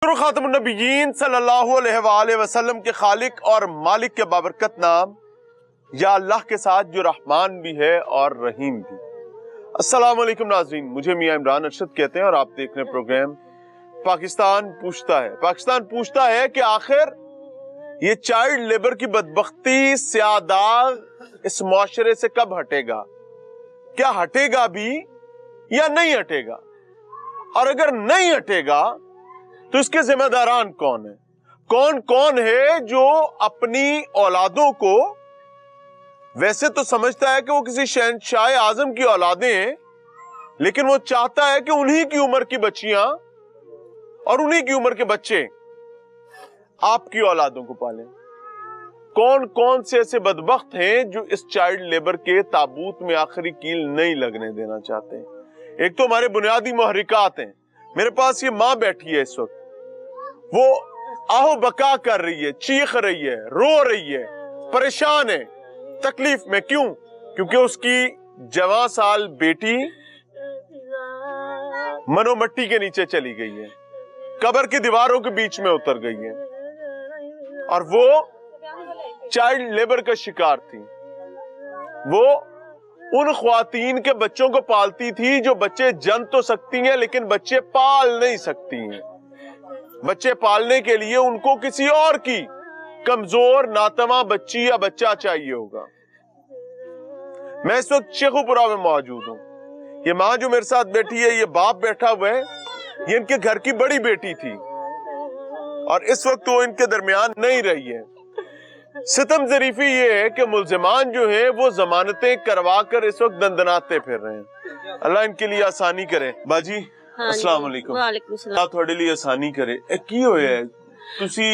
दुरूद खातमुन नबिय्यीन सल्लल्लाहु अलैहि वसल्लम के खालिक और मालिक के बाबरकत नाम या अल्लाह के साथ जो रहमान भी है और रहीम भी। अस्सलाम वालेकुम नाज़रीन, मुझे मियां इमरान अरशद कहते हैं और आप देख रहे हैं प्रोग्राम पाकिस्तान पूछता है। पाकिस्तान पूछता है कि आखिर ये चाइल्ड लेबर की बदबख्ती स्यादाग इस मुआशरे से कब हटेगा? क्या हटेगा भी या नहीं हटेगा? और अगर नहीं हटेगा तो इसके जिम्मेदारान कौन है? कौन कौन है जो अपनी औलादों को, वैसे तो समझता है कि वो किसी शहंशाह आजम की औलादें हैं, लेकिन वो चाहता है कि उन्हीं की उम्र की बच्चियां और उन्हीं की उम्र के बच्चे आपकी औलादों को पालें। कौन कौन से ऐसे बदबख्त हैं जो इस चाइल्ड लेबर के ताबूत में आखिरी कील नहीं लगने देना चाहते हैं? एक तो हमारे बुनियादी मुहर्रिकात हैं। मेरे पास ये माँ बैठी है इस वक्त, वो आहो बका कर रही है, चीख रही है, रो रही है, परेशान है, तकलीफ में। क्यों? क्योंकि उसकी जवां साल बेटी मनो मट्टी के नीचे चली गई है, कब्र की दीवारों के बीच में उतर गई है और वो चाइल्ड लेबर का शिकार थी। वो उन ख्वातीन के बच्चों को पालती थी जो बच्चे जन तो सकती हैं लेकिन बच्चे पाल नहीं सकती हैं। बच्चे पालने के लिए उनको किसी और की कमजोर नातमा बच्ची या बच्चा चाहिए होगा। मैं इस वक्त शेखुपुरा में मौजूद हूं। ये माँ जो मेरे साथ बैठी है, ये बाप बैठा हुआ है, ये इनके घर की बड़ी बेटी थी और इस वक्त वो इनके दरमियान नहीं रही है। सितम ज़रीफी ये है कि मुल्जिमान जो है वो जमानतें करवा कर इस वक्त दंदनाते फिर रहे हैं। अल्लाह इनके लिए आसानी करे। बाजी अस्सलाम वालेकुम। वालेकुम सलाम। ਤੁਹਾਡੇ ਲਈ ਆਸਾਨੀ ਕਰੇ। ਇਹ ਕੀ ਹੋਇਆ? ਤੁਸੀਂ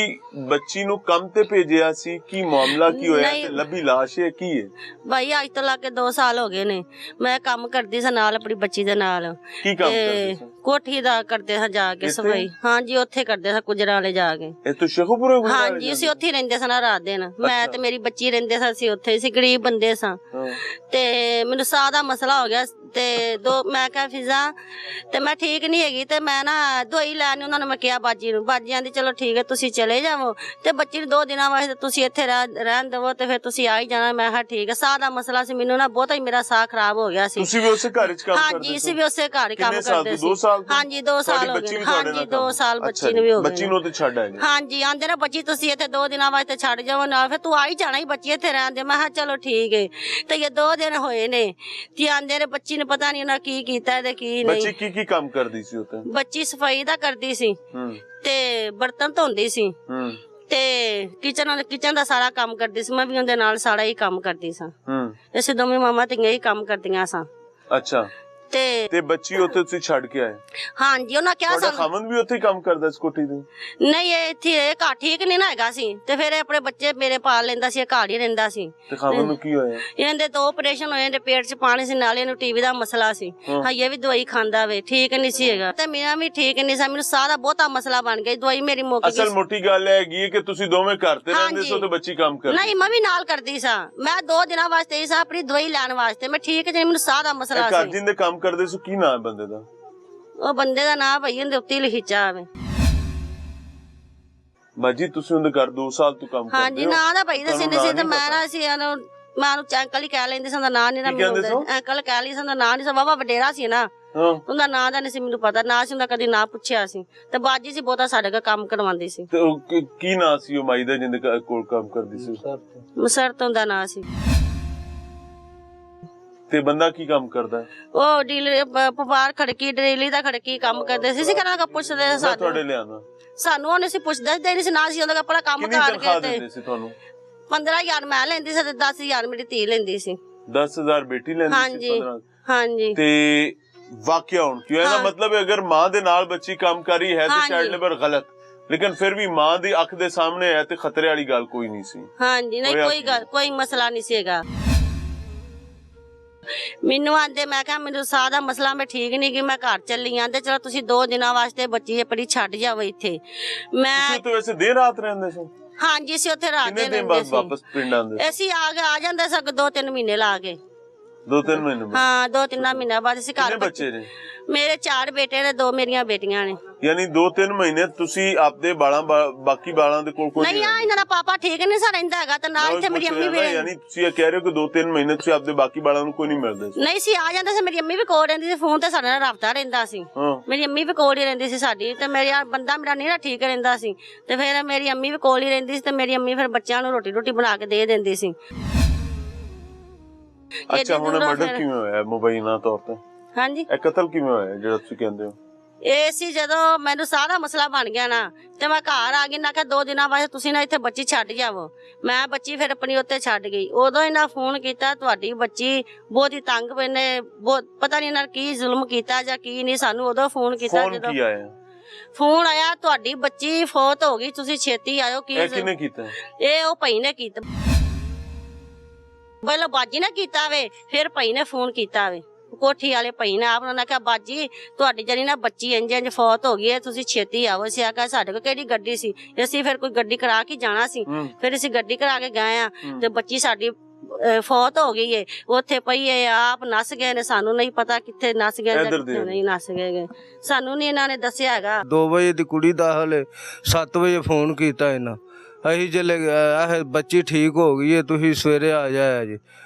ਬੱਚੀ ਨੂੰ ਕੰਮ ਤੇ ਭੇਜਿਆ ਸੀ, ਕੀ ਮਾਮਲਾ ਕੀ ਹੋਇਆ ਤੇ ਲੱਭੀ ਲਾਸ਼ ਹੈ ਕੀ ਹੈ? ਭਾਈ ਅੱਜ ਤੋਂ ਲਾ ਕੇ 2 ਸਾਲ ਹੋ ਗਏ ਨੇ। ਮੈਂ ਕੰਮ ਕਰਦੀ ਸਾਂ ਨਾਲ ਆਪਣੀ ਬੱਚੀ ਦੇ ਨਾਲ। ਕੀ ਕੰਮ ਕਰਦੇ ਸੀ? ਕੋਠੀ ਦਾ ਕਰਦੇ ਸਾਂ ਜਾ ਕੇ ਸਫਾਈ। ਹਾਂਜੀ ਉੱਥੇ ਕਰਦੇ ਸਾਂ ਗੁਜਰਾਂ ਵਾਲੇ ਜਾ ਕੇ। ਇਹ ਤੋਂ ਸ਼ੇਖੂਪੁਰੇ? ਹਾਂਜੀ ਅਸੀਂ ਉੱਥੇ ਰਹਿੰਦੇ ਸਾਂ ਰਾਤ ਦਿਨ। ਮੈਂ ਤੇ ਮੇਰੀ ਬੱਚੀ ਰਹਿੰਦੇ ਸਾਂ, ਅਸੀਂ ਉੱਥੇ ਸੀ, ਗਰੀਬ ਬੰਦੇ ਸਾਂ। ਤੇ ਮੈਨੂੰ ਸਾਹ ਦਾ ਮਸਲਾ ਹੋ ਗਿਆ ਤੇ ਮੈਂ ਕਿਹਾ ਫਿਜ਼ਾ ਤੇ ਮੈਂ ਠੀਕ ਨਹੀਂ ਹੈਗੀ ਤੇ ਮੈਂ ਨਾ ਦਵਾਈ ਲੈਣ ਉਹਨਾਂ ਨੂੰ ਮੈਂ ਕਿਹਾ ਬਾਜੀ ਨੂੰ। ਬਾਜੀ ਆਂਦੀ ਚਲੋ ਠੀਕ ਹੈ ਤੁਸੀਂ ਚਲੇ ਜਾਵੋ ਤੇ ਬੱਚੀ ਨੂੰ 2 ਦਿਨਾਂ ਵਾਸਤੇ ਤੁਸੀਂ ਇੱਥੇ ਰਹਿਣ ਦੇਵੋ ਤੇ ਫਿਰ ਤੁਸੀਂ ਆ ਹੀ ਜਾਣਾ। ਮੈਂ ਕਿਹਾ ਠੀਕ ਹੈ। ਸਾਹ ਦਾ ਮਸਲਾ ਸੀ ਮੈਨੂੰ ਨਾ, ਬਹੁਤਾ ਹੀ ਮੇਰਾ ਸਾਹ ਖਰਾਬ ਹੋ ਗਿਆ ਸੀ। ਤੁਸੀਂ ਵੀ ਉਸੇ ਘਰ 'ਚ ਕੰਮ ਕਰਦੇ ਸੀ? ਹਾਂਜੀ ਅਸੀਂ ਵੀ ਉਸੇ ਘਰ ਹੀ ਕੰਮ ਕਰਦੇ ਸੀ। 2 ਸਾਲ? ਹਾਂਜੀ 2 ਸਾਲ ਹੋ ਗਏ। ਹਾਂਜੀ 2 ਸਾਲ ਬੱਚੀ ਨੂੰ ਵੀ ਹੋ ਗਏ। ਬੱਚੀ ਨੂੰ ਤੇ ਛੱਡ ਆਏ? ਹਾਂਜੀ ਆਂਦੇ ਨਾ ਬੱਚੀ ਤੁਸੀਂ ਇੱਥੇ 2 ਦਿਨਾਂ ਵਾਸਤੇ ਛੱਡ ਜਾਵੋ ਨਾਲ, ਫਿਰ ਤੂੰ ਆ ਹੀ ਜਾਣਾ ਹੀ ਬੱਚੀ ਇੱਥੇ ਰਹਿਣ ਦੇ। ਮੈਂ ਕਿਹਾ ਚਲੋ ਠੀਕ ਹੈ। ਤੇ ਇਹ 2 ਦਿਨ ਹੋਏ ਨੇ ਤੇ ਆਂਦੇ ਨੇ ਬੱਚੀ ਨੂੰ ਪਤਾ ਨਹੀਂ ਉਹਨਾਂ ਕੀ ਕੀਤਾ ਤੇ ਕੀ ਨਹੀਂ। ਬੱਚੀ ਕੀ ਕੰਮ ਕਰਦੀ ਸੀ ਉੱਥੇ? ਬੱਚੀ ਸਫਾਈ ਦਾ ਕਰਦੀ ਸੀ ਤੇ ਬਰਤਨ ਧੋਂਦੀ ਸੀ ਤੇ ਕਿਚਨ ਦਾ ਸਾਰਾ ਕੰਮ ਕਰਦੀ ਸੀ। ਮੈਂ ਵੀ ਉਹਦੇ ਨਾਲ ਸਾਰਾ ਹੀ ਕੰਮ ਕਰਦੀ ਸਾਂ। ਅਸੀਂ ਦੋਵੇਂ ਮਾਮਾ ਧੀਆਂ ਹੀ ਕੰਮ ਕਰਦੀਆਂ ਸਾਂ। ਅੱਛਾ। ਤੇ ਬੱਚੀ ਉੱਥੇ ਤੁਸੀਂ ਛੱਡ ਕੇ ਆਏ? ਹਾਂਜੀ ਉਹਨਾਂ ਕਿਹਾ ਸਾਨੂੰ। ਖਾਵੰਦ ਵੀ ਉੱਥੇ ਕੰਮ ਕਰਦਾ ਸੀ ਕੋਠੀ ਤੇ? ਨਹੀਂ ਇਹ ਇੱਥੇ ਘਰ ਠੀਕ ਨਹੀਂ ਨਾ ਹੈਗਾ ਸੀ ਤੇ ਫਿਰ ਆਪਣੇ ਬੱਚੇ ਮੇਰੇ ਪਾਲ ਲੈਂਦਾ ਸੀ, ਘਰ ਹੀ ਰਹਿੰਦਾ ਸੀ। ਤੇ ਖਾਵੰਦ ਨੂੰ ਕੀ ਹੋਇਆ? ਇਹਦੇ 2 ਆਪਰੇਸ਼ਨ ਹੋਏ, ਇਹਦੇ ਪੇਟ 'ਚ ਪਾਣੀ ਸੀ, ਨਾਲੇ ਇਹਨੂੰ ਟੀਵੀ ਦਾ ਮਸਲਾ ਸੀ। ਇਹ ਵੀ ਦਵਾਈ ਖਾਂਦਾ ਵੇ, ਠੀਕ ਨਹੀਂ ਸੀ ਹੈਗਾ ਤੇ ਮੇਰਾ ਵੀ ਠੀਕ ਨਹੀਂ ਸੀ। ਮੈਨੂੰ ਸਾਹ ਦਾ ਬਹੁਤਾ ਮਸਲਾ ਬਣ ਗਿਆ, ਦਵਾਈ ਮੇਰੀ ਮੁੱਕ ਗਈ। ਅਸਲ ਮੋਟੀ ਗੱਲ ਹੈਗੀ ਹੈ ਕਿ ਤੁਸੀਂ ਦੋਵੇਂ ਘਰ ਤੇ ਰਹਿੰਦੇ ਸੋ ਤੇ ਬੱਚੀ ਕੰਮ ਕਰਦੀ? ਨਹੀਂ ਮੈਂ ਵੀ ਨਾਲ ਕਰਦੀ ਸਾਂ। ਮੈਂ 2 ਦਿਨਾਂ ਵਾਸਤੇ ਹੀ ਸਾਂ ਆਪਣੀ ਦਵਾਈ ਲੈਣ ਵਾਸਤੇ। ਮੈਂ ਠੀਕ ਨਹੀਂ, ਮੈਨੂੰ ਸਾਹ ਦਾ ਮਸਲਾ ਸੀ। ਘਰ ਜਿੰਦੇ ਕੰਮ ਕਰਦੇ ਸੋ ਕੀ ਨਾਮ ਬੰਦੇ ਦਾ? ਉਹ ਬੰਦੇ ਦਾ ਨਾਮ ਭਾਈ ਉਹਦੇ ਉੱਤੇ ਲਿਖਿਆ ਆਵੇ। ਬਾਜੀ ਤੁਸੀਂ ਉਹਦੇ ਘਰ 2 ਸਾਲ ਤੋਂ ਕੰਮ ਕਰਦੇ ਹੋ? ਹਾਂਜੀ ਨਾਂ ਦਾ ਭਾਈ ਦੱਸੇ ਨਹੀਂ ਸੀ ਤੇ ਮੈਂ ਨਾ ਸੀ ਮੈਂ ਨੂੰ ਅੰਕਲ ਹੀ ਕਹਿ ਲੈਂਦੇ ਸੀ। ਉਹਦਾ ਨਾਂ ਨਹੀਂ ਨਾ ਮੈਨੂੰ ਅੰਕਲ ਕਹਿ ਲਈ ਸੀ, ਉਹਦਾ ਨਾਂ ਨਹੀਂ ਸੀ। ਬਾਬਾ ਵਡੇਰਾ ਸੀ ਨਾ, ਉਹਦਾ ਨਾਂ ਦਾ ਨਹੀਂ ਸੀ ਮੈਨੂੰ ਪਤਾ। ਨਾ ਸੀ ਉਹਦਾ ਕਦੀ ਨਾਂ ਪੁੱਛਿਆ ਸੀ ਤੇ ਬਾਜੀ ਸੀ ਬਹੁਤਾ ਸਾਡੇ ਕੋਲ ਕੰਮ ਕਰਵਾਉਂਦੀ ਸੀ। ਤੇ ਕੀ ਨਾਂ ਸੀ ਉਹ ਮਾਈ ਦਾ ਜਿਹਦੇ ਕੋਲ ਕੰਮ ਕਰਦੀ ਸੀ? ਮੁਸਰਤ ਉਹਦਾ ਨਾਂ ਸੀ। ਤੇ ਬੰਦਾ ਕੀ ਕੰਮ ਕਰਦਾ? ਉਹ ਡੀਲਰ ਵਪਾਰ ਖੜਕੀ ਡਰੇਲੀ ਦਾ ਖੜਕੀ ਕੰਮ ਕਰਦੇ ਸੀ। ਕਰਾਂ ਕਾ ਪੁੱਛਦੇ ਸਾਨੂੰ ਤੁਹਾਡੇ ਲਿਆਣਾ ਸਾਨੂੰ ਉਹਨੇ ਸੀ ਪੁੱਛਦਾ ਨਹੀਂ ਸੀ ਨਾ ਸੀ ਉਹਦਾ ਆਪਣਾ ਕੰਮ ਕਰਕੇ ਤੇ ਤੁਹਾਨੂੰ 15000 ਮੈਂ ਲੈਂਦੀ ਸੀ ਤੇ 10000 ਮੇਰੀ ਧੀ ਲੈਂਦੀ ਸੀ। 10000 ਬੇਟੀ ਲੈਂਦੀ ਸੀ? ਹਾਂਜੀ ਹਾਂਜੀ। ਤੇ ਵਾਕਿਆ ਹੁਣ ਕਿਉਂ? ਇਹਦਾ ਮਤਲਬ ਹੈ ਅਗਰ ਮਾਂ ਦੇ ਨਾਲ ਬੱਚੀ ਕੰਮ ਕਰ ਰਹੀ ਹੈ ਤੇ ਚਾਈਲਡ ਲੇਬਰ ਗਲਤ, ਲੇਕਿਨ ਫਿਰ ਵੀ ਮਾਂ ਦੀ ਅੱਖ ਦੇ ਸਾਹਮਣੇ ਹੈ ਤੇ ਖਤਰੇ ਵਾਲੀ ਗੱਲ ਕੋਈ ਨਹੀਂ ਸੀ? ਹਾਂਜੀ ਨਹੀਂ ਕੋਈ ਗੱਲ ਕੋਈ ਮਸਲਾ ਨਹੀਂ ਸੀਗਾ। ਮੈਨੂੰ ਆਂਦੇ ਮੈਂ ਕਿਹਾ ਮੈਨੂੰ ਸਾਹ ਦਾ ਮਸਲਾ ਮੈਂ ਠੀਕ ਨਹੀਂ ਕਿ ਮੈਂ ਘਰ ਚੱਲੀ। ਆਂਦੇ ਚਲੋ ਤੁਸੀਂ 2 ਦਿਨਾਂ ਵਾਸਤੇ ਬੱਚੀ ਆਪਣੀ ਛੱਡ ਜਾਵੋ ਇੱਥੇ। ਮੈਂ ਤੁਸੀਂ ਵੈਸੇ ਦੇਰ ਰਾਤ ਰਹਿੰਦੇ ਸੀ? ਹਾਂਜੀ ਅਸੀਂ ਉੱਥੇ ਰਾਤ ਦੇ ਰਹਿੰਦੇ ਸੀ। ਵਾਪਸ ਪਿੰਡ ਆਂਦੇ ਅਸੀਂ ਆ ਜਾਂਦੇ ਸਕ 2-3 ਮਹੀਨੇ ਲਾ ਕੇ। 2-3 ਮਹੀਨੇ? ਹਾਂ 2-3 ਮਹੀਨੇ ਬਾਅਦ ਅਸੀਂ ਘਰ। ਬੱਚੇ ਨੇ ਮੇਰੇ 4 ਬੇਟੇ ਨੇ, 2 ਮੇਰੀਆਂ ਬੇਟੀਆਂ ਨੇ। ਯਾਨੀ 2-3 ਮਹੀਨੇ ਤੁਸੀਂ ਆਪਦੇ ਬਾਕੀ ਬਾਲਾਂ ਦੇ ਕੋਲ ਕੋਈ ਨਹੀਂ ਆ ਇਹਨਾਂ ਦਾ ਪਾਪਾ ਠੀਕ ਨਹੀਂ ਸਾ ਰਹਿੰਦਾ ਹੈਗਾ ਤੇ ਨਾਲ ਇੱਥੇ ਮੇਰੀ ਅੰਮੀ ਵੀ ਯਾਨੀ ਤੁਸੀਂ ਇਹ ਕਹਿ ਰਹੇ ਹੋ ਕਿ 2-3 ਮਹੀਨੇ ਤੁਸੀਂ ਆਪਦੇ ਬਾਕੀ ਬਾਲਾਂ ਨੂੰ ਕੋਈ ਨਹੀਂ ਮਿਲਦੇ ਸੀ? ਨਹੀਂ ਸੀ, ਆ ਜਾਂਦਾ ਸੀ। ਮੇਰੀ ਅੰਮੀ ਵੀ ਕੋਲ ਰਹਿੰਦੀ ਸੀ, ਫੋਨ ਤੇ ਸਾਡੇ ਨਾਲ ਰਾਬਤਾ ਰਹਿੰਦਾ ਸੀ। ਮੇਰੀ ਅੰਮੀ ਵੀ ਕੋਲ ਹੀ ਰਹਿੰਦੀ ਸੀ ਸਾਡੀ, ਤੇ ਮੇਰਾ ਬੰਦਾ ਮੇਰਾ ਨਹੀਂ ਨਾ ਠੀਕ ਰਹਿੰਦਾ ਸੀ, ਤੇ ਫਿਰ ਮੇਰੀ ਅੰਮੀ ਵੀ ਕੋਲ ਹੀ ਰਹਿੰਦੀ ਸੀ, ਤੇ ਮੇਰੀ ਅੰਮੀ ਫਿਰ ਬੱਚਿਆਂ ਨੂੰ ਰੋਟੀ ਬਣਾ ਕੇ ਦੇ ਦਿੰਦੀ ਸੀ। ਅੱਛਾ, ਹੁਣ ਮਰਡਰ ਕਿਵੇਂ ਹੋਇਆ ਮੁਬੈਨਾ ਤੌਰ ਤੇ? ਹਾਂਜੀ, ਇਹ ਕਤਲ ਕਿਵੇਂ ਹੋਇਆ ਜਿਹੜਾ ਤੁਸੀਂ ਕਹਿੰਦੇ ਹੋ? ਇਹ ਸੀ ਜਦੋਂ ਮੈਨੂੰ ਸਾਰਾ ਮਸਲਾ ਬਣ ਗਿਆ ਨਾ, ਤੇ ਮੈਂ ਘਰ ਆ ਗਈ ਨਾ ਕਿ 2 ਦਿਨਾਂ ਬਾਅਦ ਤੁਸੀਂ ਨਾ ਇੱਥੇ ਬੱਚੀ ਛੱਡ ਜਾਵੋ। ਮੈਂ ਬੱਚੀ ਫਿਰ ਆਪਣੀ ਉੱਤੇ ਛੱਡ ਗਈ। ਉਦੋਂ ਇਹਨਾਂ ਫੋਨ ਕੀਤਾ, ਤੁਹਾਡੀ ਬੱਚੀ ਬਹੁਤ ਹੀ ਤੰਗ ਪਏ, ਬਹੁਤ ਪਤਾ ਨਹੀਂ ਇਹਨਾਂ ਕੀ ਜ਼ੁਲਮ ਕੀਤਾ ਜਾਂ ਕੀ ਨਹੀਂ। ਸਾਨੂੰ ਉਦੋਂ ਫੋਨ ਕੀਤਾ ਜਦੋਂ ਫੋਨ ਆਇਆ, ਤੁਹਾਡੀ ਬੱਚੀ ਫੌਤ ਹੋ ਗਈ, ਤੁਸੀਂ ਛੇਤੀ ਆਇਓ। ਕਿਹਨੇ ਕੀਤਾ? ਇਹ ਉਹ ਭਾਈ ਨੇ ਕੀਤਾ, ਪਹਿਲਾਂ ਬਾਜੀ ਨੇ ਕੀਤਾ ਵੇ, ਫਿਰ ਭਾਈ ਨੇ ਫੋਨ ਕੀਤਾ ਵੇ, ਕੋਠੀ ਵਾਲੇ ਭਾਈ ਨੇ। ਆਪ ਉਹਨਾਂ ਨੇ ਕਿਹਾ ਬਾਜੀ ਤੁਹਾਡੀ ਜਿਹੜੀ ਨਾ ਬੱਚੀ ਇੰਜ ਫੌਤ ਹੋ ਗਈ ਹੈ, ਤੁਸੀਂ ਛੇਤੀ ਆਵੋ। ਅਸੀਂ ਆਖਿਆ ਸਾਡੇ ਕੋਲ ਕਿਹੜੀ ਗੱਡੀ ਸੀ, ਅਸੀਂ ਫਿਰ ਕੋਈ ਗੱਡੀ ਕਰਾ ਕੇ ਜਾਣਾ ਸੀ। ਫਿਰ ਅਸੀਂ ਗੱਡੀ ਕਰਾ ਕੇ ਗਏ ਆ, ਤੇ ਬੱਚੀ ਸਾਡੀ ਫੌਤ ਹੋ ਗਈ ਏ, ਉੱਥੇ ਪਈ ਏ। ਆਪ ਨੱਸ ਗਏ ਨੇ, ਸਾਨੂੰ ਨਹੀਂ ਪਤਾ ਕਿੱਥੇ ਨੱਸ ਗਏ ਜਾਂ ਕਿੱਥੇ ਨਹੀਂ ਨੱਸ ਗਏ, ਸਾਨੂੰ ਨਹੀਂ ਇਹਨਾਂ ਨੇ ਦੱਸਿਆ ਹੈਗਾ। 2 ਵਜੇ ਦੀ ਕੁੜੀ ਦਾਖਲ ਏ, 7 ਵਜੇ ਫੋਨ ਕੀਤਾ ਇਹਨਾਂ। ਅਸੀਂ ਜਲੇ ਇਹ ਬੱਚੀ ਠੀਕ ਹੋ ਗਈ ਏ, ਤੁਸੀਂ ਸਵੇਰੇ ਆ ਜਾਇਆ ਜੀ।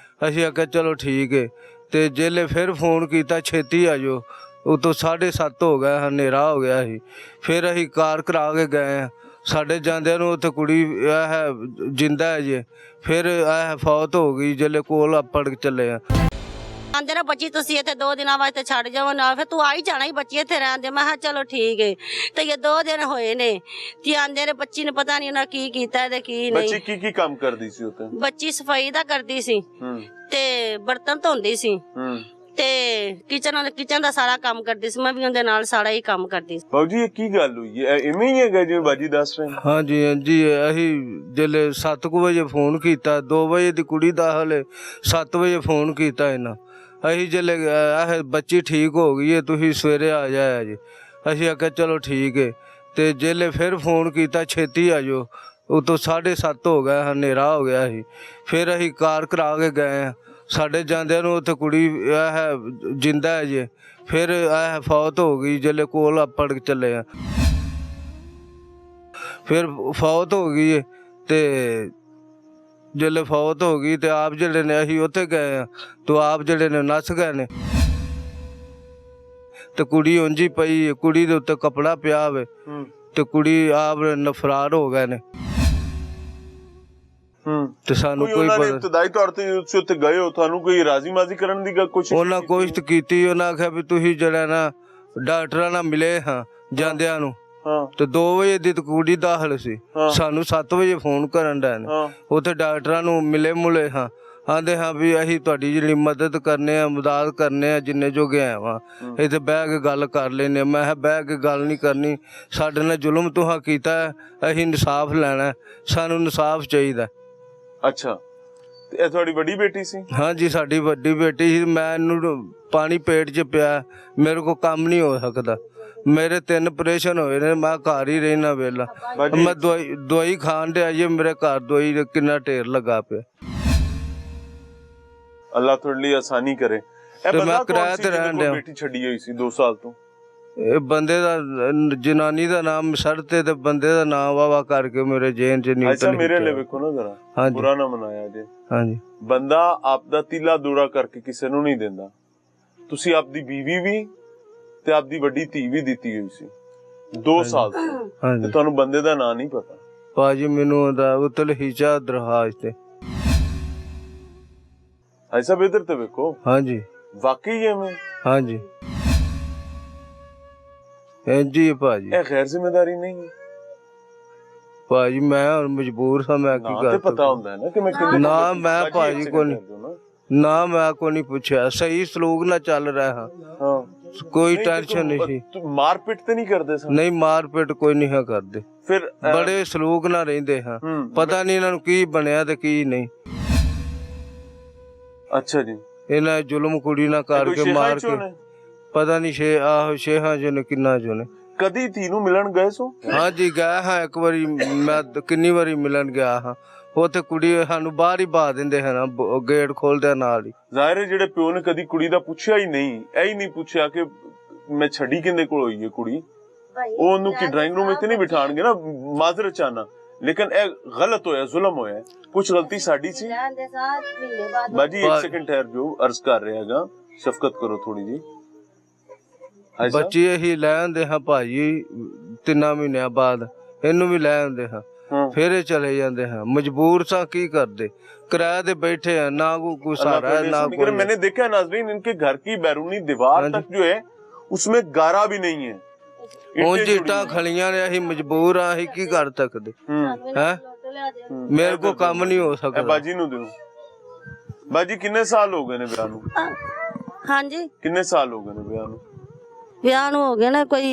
ਅਸੀਂ ਆਖਿਆ ਚਲੋ ਠੀਕ ਏ, ਤੇ ਜੇਲੇ ਫਿਰ ਫੋਨ ਕੀਤਾ ਛੇਤੀ ਆ ਜਾਓ। ਉਤੋਂ 7:30 ਹੋ ਗਿਆ, ਹਨੇਰਾ ਹੋ ਗਿਆ ਸੀ। ਫਿਰ ਅਸੀਂ ਕਾਰ ਕਰਾ ਕੇ ਗਏ। ਸਾਡੇ ਜਾਂਦਿਆਂ ਨੂੰ ਉੱਥੇ ਕੁੜੀ ਇਹ ਜਿੰਦਾ ਹੈ ਜੀ, ਫਿਰ ਇਹ ਫੌਤ ਹੋ ਗਈ। ਜੇਲੇ ਕੋਲ ਆਪੜ ਚੱਲੇ ਆ, ਆਂਦੇ ਨਾ ਬੱਚੀ ਤੁਸੀਂ ਇੱਥੇ 2 ਦਿਨਾਂ ਵਾਸਤੇ ਛੱਡ ਜਾਵੋ ਨਾ, ਫਿਰ ਤੂੰ ਆ ਹੀ ਜਾਣਾ ਹੀ ਬੱਚੀ ਇੱਥੇ ਰਹਿਣ ਦੇ। ਮੈਂ ਕਿਹਾ ਚਲੋ ਠੀਕ ਏ। ਤੇ ਇਹ 2 ਦਿਨ ਹੋਏ ਨੇ, ਤੇ ਆਂਦੇ ਨੇ ਬੱਚੀ ਨੇ ਪਤਾ ਨਹੀਂ ਉਹਨਾਂ ਕੀ ਕੀਤਾ ਤੇ ਕੀ ਨਹੀਂ। ਬੱਚੀ ਕੀ ਕੰਮ ਕਰਦੀ ਸੀ ਉੱਥੇ? ਬੱਚੀ ਸਫਾਈ ਦਾ ਕਰਦੀ ਸੀ, ਤੇ ਬਰਤਨ ਧੋਂਦੀ ਸੀ, ਤੇ ਕਿਚਨ ਦਾ ਸਾਰਾ ਕੰਮ ਕਰਦੀ ਸੀ। ਮੈਂ ਵੀ ਉਹਦੇ ਨਾਲ ਸਾਰਾ ਹੀ ਕੰਮ ਕਰਦੀ ਸੀ। ਬਾਬੂ ਜੀ ਇਹ ਕੀ ਗੱਲ ਹੋਈ ਹੈ? ਇਵੇਂ ਹੀ ਹੈਗਾ ਜਿਵੇਂ ਬਾਜੀ ਦੱਸ ਰਹੇ? ਹਾਂਜੀ ਹਾਂਜੀ। ਅਸੀਂ ਜਲੇ 7 ਵਜੇ ਫੋਨ ਕੀਤਾ, 2 ਵਜੇ ਦੀ ਕੁੜੀ ਦਾਖਲ, 7 ਵਜੇ ਫੋਨ ਕੀਤਾ ਇਹਨਾਂ। ਅਸੀਂ ਜਲੇ ਇਹ ਬੱਚੀ ਠੀਕ ਹੋ ਗਈ ਏ, ਤੁਸੀਂ ਸਵੇਰੇ ਆ ਜਾਇਆ ਜੀ। ਅਸੀਂ ਆਖਿਆ ਚਲੋ ਠੀਕ ਏ, ਤੇ ਜੇਲੇ ਫਿਰ ਫੋਨ ਕੀਤਾ ਛੇਤੀ ਆ ਜਾਓ। ਉਤੋਂ 7:30 ਹੋ ਗਿਆ, ਹਨੇਰਾ ਹੋ ਗਿਆ ਸੀ। ਫਿਰ ਅਸੀਂ ਕਾਰ ਕਰਾ ਕੇ ਗਏ। ਸਾਡੇ ਜਾਂਦਿਆਂ ਨੂੰ ਉੱਥੇ ਕੁੜੀ ਇਹ ਜਿੰਦਾ ਹੈ ਜੀ, ਫਿਰ ਇਹ ਫੌਤ ਹੋ ਗਈ। ਜੇਲੇ ਕੋਲ ਆਪੜ ਚੱਲੇ ਆ, ਫਿਰ ਫੌਤ ਹੋ ਗਈ। ਤੇ ਜੇਲੇ ਫੌਤ ਹੋ ਗਈ, ਤੇ ਆਪ ਜਿਹੜੇ ਨੇ ਅਸੀਂ ਉੱਥੇ ਗਏ ਆ, ਤੇ ਆਪ ਜਿਹੜੇ ਨੇ ਨੱਸ ਗਏ ਨੇ। ਤੇ ਕੁੜੀ ਉਂਝ ਹੀ ਪਈ, ਕੁੜੀ ਦੇ ਉੱਤੇ ਕੱਪੜਾ ਪਿਆ ਵੇ, ਤੇ ਕੁੜੀ ਆਪ ਨਫਰਾਰ ਹੋ ਗਏ ਨੇ। ਤੇ ਸਾਨੂੰ ਕੋਈ ਇਬਤਦਾਈ ਤੌਰ ਤੇ ਤੁਸੀਂ ਉੱਥੇ ਗਏ ਹੋ, ਤੁਹਾਨੂੰ ਕੋਈ ਰਾਜ਼ੀ ਮਾਜ਼ੀ ਕਰਨ ਦੀ ਕੋਸ਼ਿਸ਼? ਉਹਨਾਂ ਕੋਸ਼ਿਸ਼ ਕੀਤੀ। ਉਹਨਾਂ ਆਖਿਆ ਵੀ ਤੁਸੀਂ ਜਿਹੜਾ ਨਾ ਡਾਕਟਰਾਂ ਨਾਲ ਮਿਲੇ ਹਾਂ ਜਾਂਦਿਆਂ ਨੂੰ, ਤੇ 2 ਵਜੇ ਦੀ ਕੁੜੀ ਦਾਖਲ ਸੀ। ਸਾਨੂੰ 7 ਵਜੇ ਫੋਨ ਕਰਨ ਡਏ ਨੇ, ਉੱਥੇ ਡਾਕਟਰਾਂ ਨੂੰ ਮਿਲੇ ਮੁਲੇ ਹਾਂ। ਆਂਦੇ ਹਾਂ ਵੀ ਅਸੀਂ ਤੁਹਾਡੀ ਜਿਹੜੀ ਮਦਦ ਕਰਨੇ ਆ, ਮਦਦ ਕਰਨੇ ਆ, ਜਿੰਨੇ ਜੋਗੇ ਆਏ ਵਾ ਇੱਥੇ ਬਹਿ ਕੇ ਗੱਲ ਕਰ ਲੈਨੇ। ਮੈਂ ਕਿਹਾ ਬਹਿ ਕੇ ਗੱਲ ਨਹੀਂ ਕਰਨੀ, ਸਾਡੇ ਨਾਲ ਜ਼ੁਲਮ ਤੁਹਾਂ ਕੀਤਾ, ਅਸੀਂ ਇਨਸਾਫ ਲੈਣਾ, ਸਾਨੂੰ ਇਨਸਾਫ ਚਾਹੀਦਾ। ਅੱਛਾ, ਤੇ ਇਹ ਤੁਹਾਡੀ ਵੱਡੀ ਬੇਟੀ ਸੀ? ਹਾਂਜੀ, ਸਾਡੀ ਵੱਡੀ ਬੇਟੀ ਸੀ। ਮੈਨੂੰ ਪਾਣੀ ਪੇਟ 'ਚ ਪਿਆ, ਮੇਰੇ ਕੋਲ ਕੰਮ ਨਹੀਂ ਹੋ ਸਕਦਾ। ਮੇਰੇ 3 ਆਪਰੇਸ਼ਨ ਹੋਏ ਨੇ, ਮੈਂ ਘਰ ਹੀ ਰਹਿਣਾ ਵੇਲਾ। ਮੈਂ ਦਵਾਈ ਖਾਣ ਡਿਆ ਜੀ, ਮੇਰੇ ਘਰ ਦਵਾਈ ਦਾ ਕਿੰਨਾ ਢੇਰ ਲੱਗਾ ਪਿਆ। ਅੱਲਾ ਤੁਹਾਡੇ ਲਈ ਆਸਾਨੀ ਕਰੇ। ਮੈਂ ਕਿਰਾਏ ਤੇ ਰਹਿਣ ਡਿਆ। ਬੇਟੀ ਛੱਡੀ ਹੋਈ ਸੀ 2 ਸਾਲ ਤੋਂ। ਇਹ ਬੰਦੇ ਦਾ, ਜਨਾਨੀ ਦਾ ਨਾਮ ਛੱਡਤੇ ਤੇ ਬੰਦੇ ਦਾ ਨਾਮ ਵਾਵਾ ਕਰਕੇ ਮੇਰੇ ਜੇਨ 'ਚ ਨਹੀਂ। ਅੱਛਾ, ਮੇਰੇ ਲਈ ਵੇਖੋ ਨਾ ਜਰਾ, ਬੁਰਾ ਨਾ ਮਨਾਇਆ ਜੇ। ਹਾਂਜੀ, ਬੰਦਾ ਆਪਦਾ ਤੀਲਾ ਦੂਰਾ ਕਰਕੇ ਕਿਸੇ ਨੂੰ ਨਹੀਂ ਦਿੰਦਾ। ਤੁਸੀਂ ਆਪਦੀ ਬੀਵੀ ਵੀ ਤੇ ਆਪਦੀ ਵੱਡੀ ਧੀ ਵੀ ਦਿੱਤੀ ਹੋਈ ਸੀ 2 ਸਾਲ ਤੋਂ, ਤੇ ਤੁਹਾਨੂੰ ਬੰਦੇ ਦਾ ਨਾਂ ਨਹੀਂ ਪਤਾ? ਭਾਜੀ ਮੈਨੂੰ ਉਹਦਾ ਉਤਲ ਹੀਚਾ ਦਰਹਾਜ ਤੇ। ਐਸਾ ਬੇਦਰ ਤੇ ਵੇਖੋ। ਹਾਂਜੀ, ਵਾਕਈ ਐਵੇਂ? ਹਾਂਜੀ ਜੀ ਭਾਜੀ। ਇਹ ਗੈਰ ਜ਼ਿੰਮੇਵਾਰੀ ਨਹੀਂ ਹੈ ਭਾਜੀ? ਮੈਂ ਹੁਣ ਮਜਬੂਰ ਸਾਂ, ਮੈਂ ਕੀ ਕਰ। ਪਤਾ ਹੁੰਦਾ ਹੈ ਨਾ ਕਿ ਮੈਂ ਨਾ, ਮੈਂ ਭਾਜੀ ਕੋ ਨਹੀਂ, ਨਾ ਮੈਂ ਕੋ ਨਹੀਂ ਪੁੱਛਿਆ। ਸਹੀ ਸਲੂਕ ਨਾਲ ਚੱਲ ਰਿਹਾ ਹਾਂ, ਕੋਈ ਟੈਨਸ਼ਨ ਨਹੀਂ ਸੀ। ਮਾਰਪੀਟ ਤੇ ਨਹੀਂ ਕਰਦੇ ਸਨ? ਨਹੀਂ, ਮਾਰਪੀਟ ਕੋਈ ਨਹੀਂ ਹੈ ਕਰਦੇ। ਫਿਰ ਬੜੇ ਸਲੂਕ ਨਾਲ ਰਹਿੰਦੇ ਹਾਂ। ਪਤਾ ਨਹੀਂ ਇਹਨਾਂ ਨੂੰ ਕੀ ਬਣਿਆ ਤੇ ਕੀ ਨਹੀਂ। ਅੱਛਾ ਜੀ, ਇਹਨਾਂ ਜ਼ੁਲਮ ਕੁੜੀ ਨਾਲ ਕਰਕੇ ਮਾਰ ਕੇ, ਪਤਾ ਨਹੀਂ ਸ਼ੇਹਾਂ ਜੋ ਨੇ ਕਿੰਨਾ ਜੋ ਨੇ। ਕਦੀ ਧੀ ਨੂੰ ਮਿਲਣ ਗਏ ਸੋ? ਹਾਂਜੀ ਗਿਆ ਹਾਂ, 1 ਵਾਰੀ। ਮੈਂ ਕਿੰਨੀ ਵਾਰੀ ਮਿਲਣ ਗਿਆ ਹਾਂ। ਉੱਥੇ ਕੁੜੀ ਸਾਨੂੰ ਬਾਹਰ ਹੀ ਬਾ ਦਿੰਦੇ ਹਨ, ਗੇਟ ਖੋਲਦਿਆਂ ਨਾਲ ਹੀ। ਜ਼ਾਹਿਰ ਹੈ ਜਿਹੜੇ ਪਿਓ ਨੇ ਕਦੀ ਕੁੜੀ ਦਾ ਪੁੱਛਿਆ ਹੀ ਨਹੀਂ, ਇਹ ਹੀ ਨਹੀਂ ਪੁੱਛਿਆ ਕਿ ਮੈਂ ਛੱਡੀ ਕਿੰਦੇ ਕੋਲ ਹੋਈ ਹੈ ਕੁੜੀ, ਉਹ ਉਹਨੂੰ ਕੀ ਡਰਾਇੰਗ ਰੂਮ ਵਿੱਚ ਨਹੀਂ ਬਿਠਾਣਗੇ ਨਾ, ਮਾਜ਼ਰਤ ਚਾਹਨਾ, ਲੇਕਿਨ ਇਹ ਗਲਤ ਹੋਇਆ, ਜ਼ੁਲਮ ਹੋਇਆ, ਕੁਝ ਗਲਤੀ ਸਾਡੀ ਸੀ। ਬਾਜੀ 1 ਸੈਕਿੰਡ ਠਹਿਰ ਜੋ, ਅਰਜ਼ ਕਰ ਰਿਹਾ ਹੈਗਾ, ਸ਼ਫਕਤ ਕਰੋ ਥੋੜੀ ਜੀ। ਬੱਚੀ ਅਸੀਂ ਲੈ ਆਂਦੇ ਹਾਂ ਭਾਜੀ 3 ਮਹੀਨਿਆਂ ਬਾਅਦ, ਇਹਨੂੰ ਵੀ ਲੈ ਆਂਦੇ ਹਾਂ, ਫਿਰ ਇਹ ਚਲੇ ਜਾਂਦੇ ਹਾਂ, ਮਜਬੂਰ ਸਾਂ, ਕੀ ਕਰਦੇ, किराए दे बैठे हैं, ना कोई सहारा है ना कोई। मैंने देखा है नाज़रीन, इनके घर की बैरूनी दीवार तक जो है उसमें गारा भी नहीं है, ਉਂਝ ਇੱਟਾਂ ਖਲੀਆਂ ਨੇ, ਅਸੀਂ ਮਜਬੂਰ ਆ, ਅਸੀਂ ਕੀ ਕਰ ਸਕਦੇ ਹੈ, ਮੇਰੇ ਕੋ ਕੰਮ ਨਹੀਂ ਹੋ ਸਕਦਾ। ਬਾਜੀ ਨੂੰ ਦਿਓ। ਬਾਜੀ ਕਿੰਨੇ ਸਾਲ ਹੋ ਗਏ ਨੇ ਵਿਆਹ ਨੂੰ? ਹਾਂਜੀ ਕਿੰਨੇ ਸਾਲ ਹੋ ਗਏ ਨੇ ਵਿਆਹ ਨੂੰ? ਵਿਆਹ ਨੂੰ ਹੋ ਗਏ ਨੇ ਕੋਈ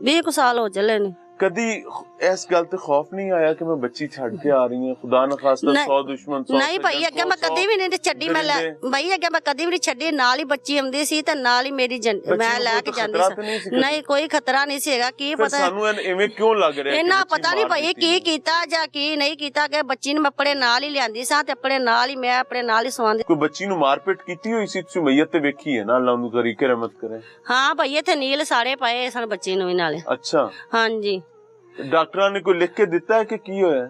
20 ਕੁ ਸਾਲ ਹੋ ਚੱਲੇ ਨੇ। कदी इस गल ते खौफ नहीं आया कि मैं बच्ची छड़ के आ रही हूं, खुदा न खास्ता 100 दुश्मन 100 नहीं भाई, अगे मैं कदी भी नहीं छड्डी, मैं भाई अगे मैं कदी भी नहीं छड्डी, नाल ही बच्ची आंदी सी ते नाल ही मेरी मैं लेके जांदी सी, नहीं कोई खतरा नहीं सी हैगा। की पता सानू एवें क्यों लग रहा है, इन्ना पता नहीं भाई की कीता जां की नहीं कीता, कि बच्ची ने मैं अपने नाल ही लियांदी सा ते अपने नाल ही मैं अपने नाल ही सवांदी। कोई बच्ची नु मारपीट कीती होई सी तुसी मैयत ते वेखी है ना, अल्लाह नु करी के रहमत करे। हां भाई इथे नील साड़े पाए सन बच्ची नु भी नाले। अच्छा हां जी, डॉक्टर ने कोई लिख के दिता है कि की होया?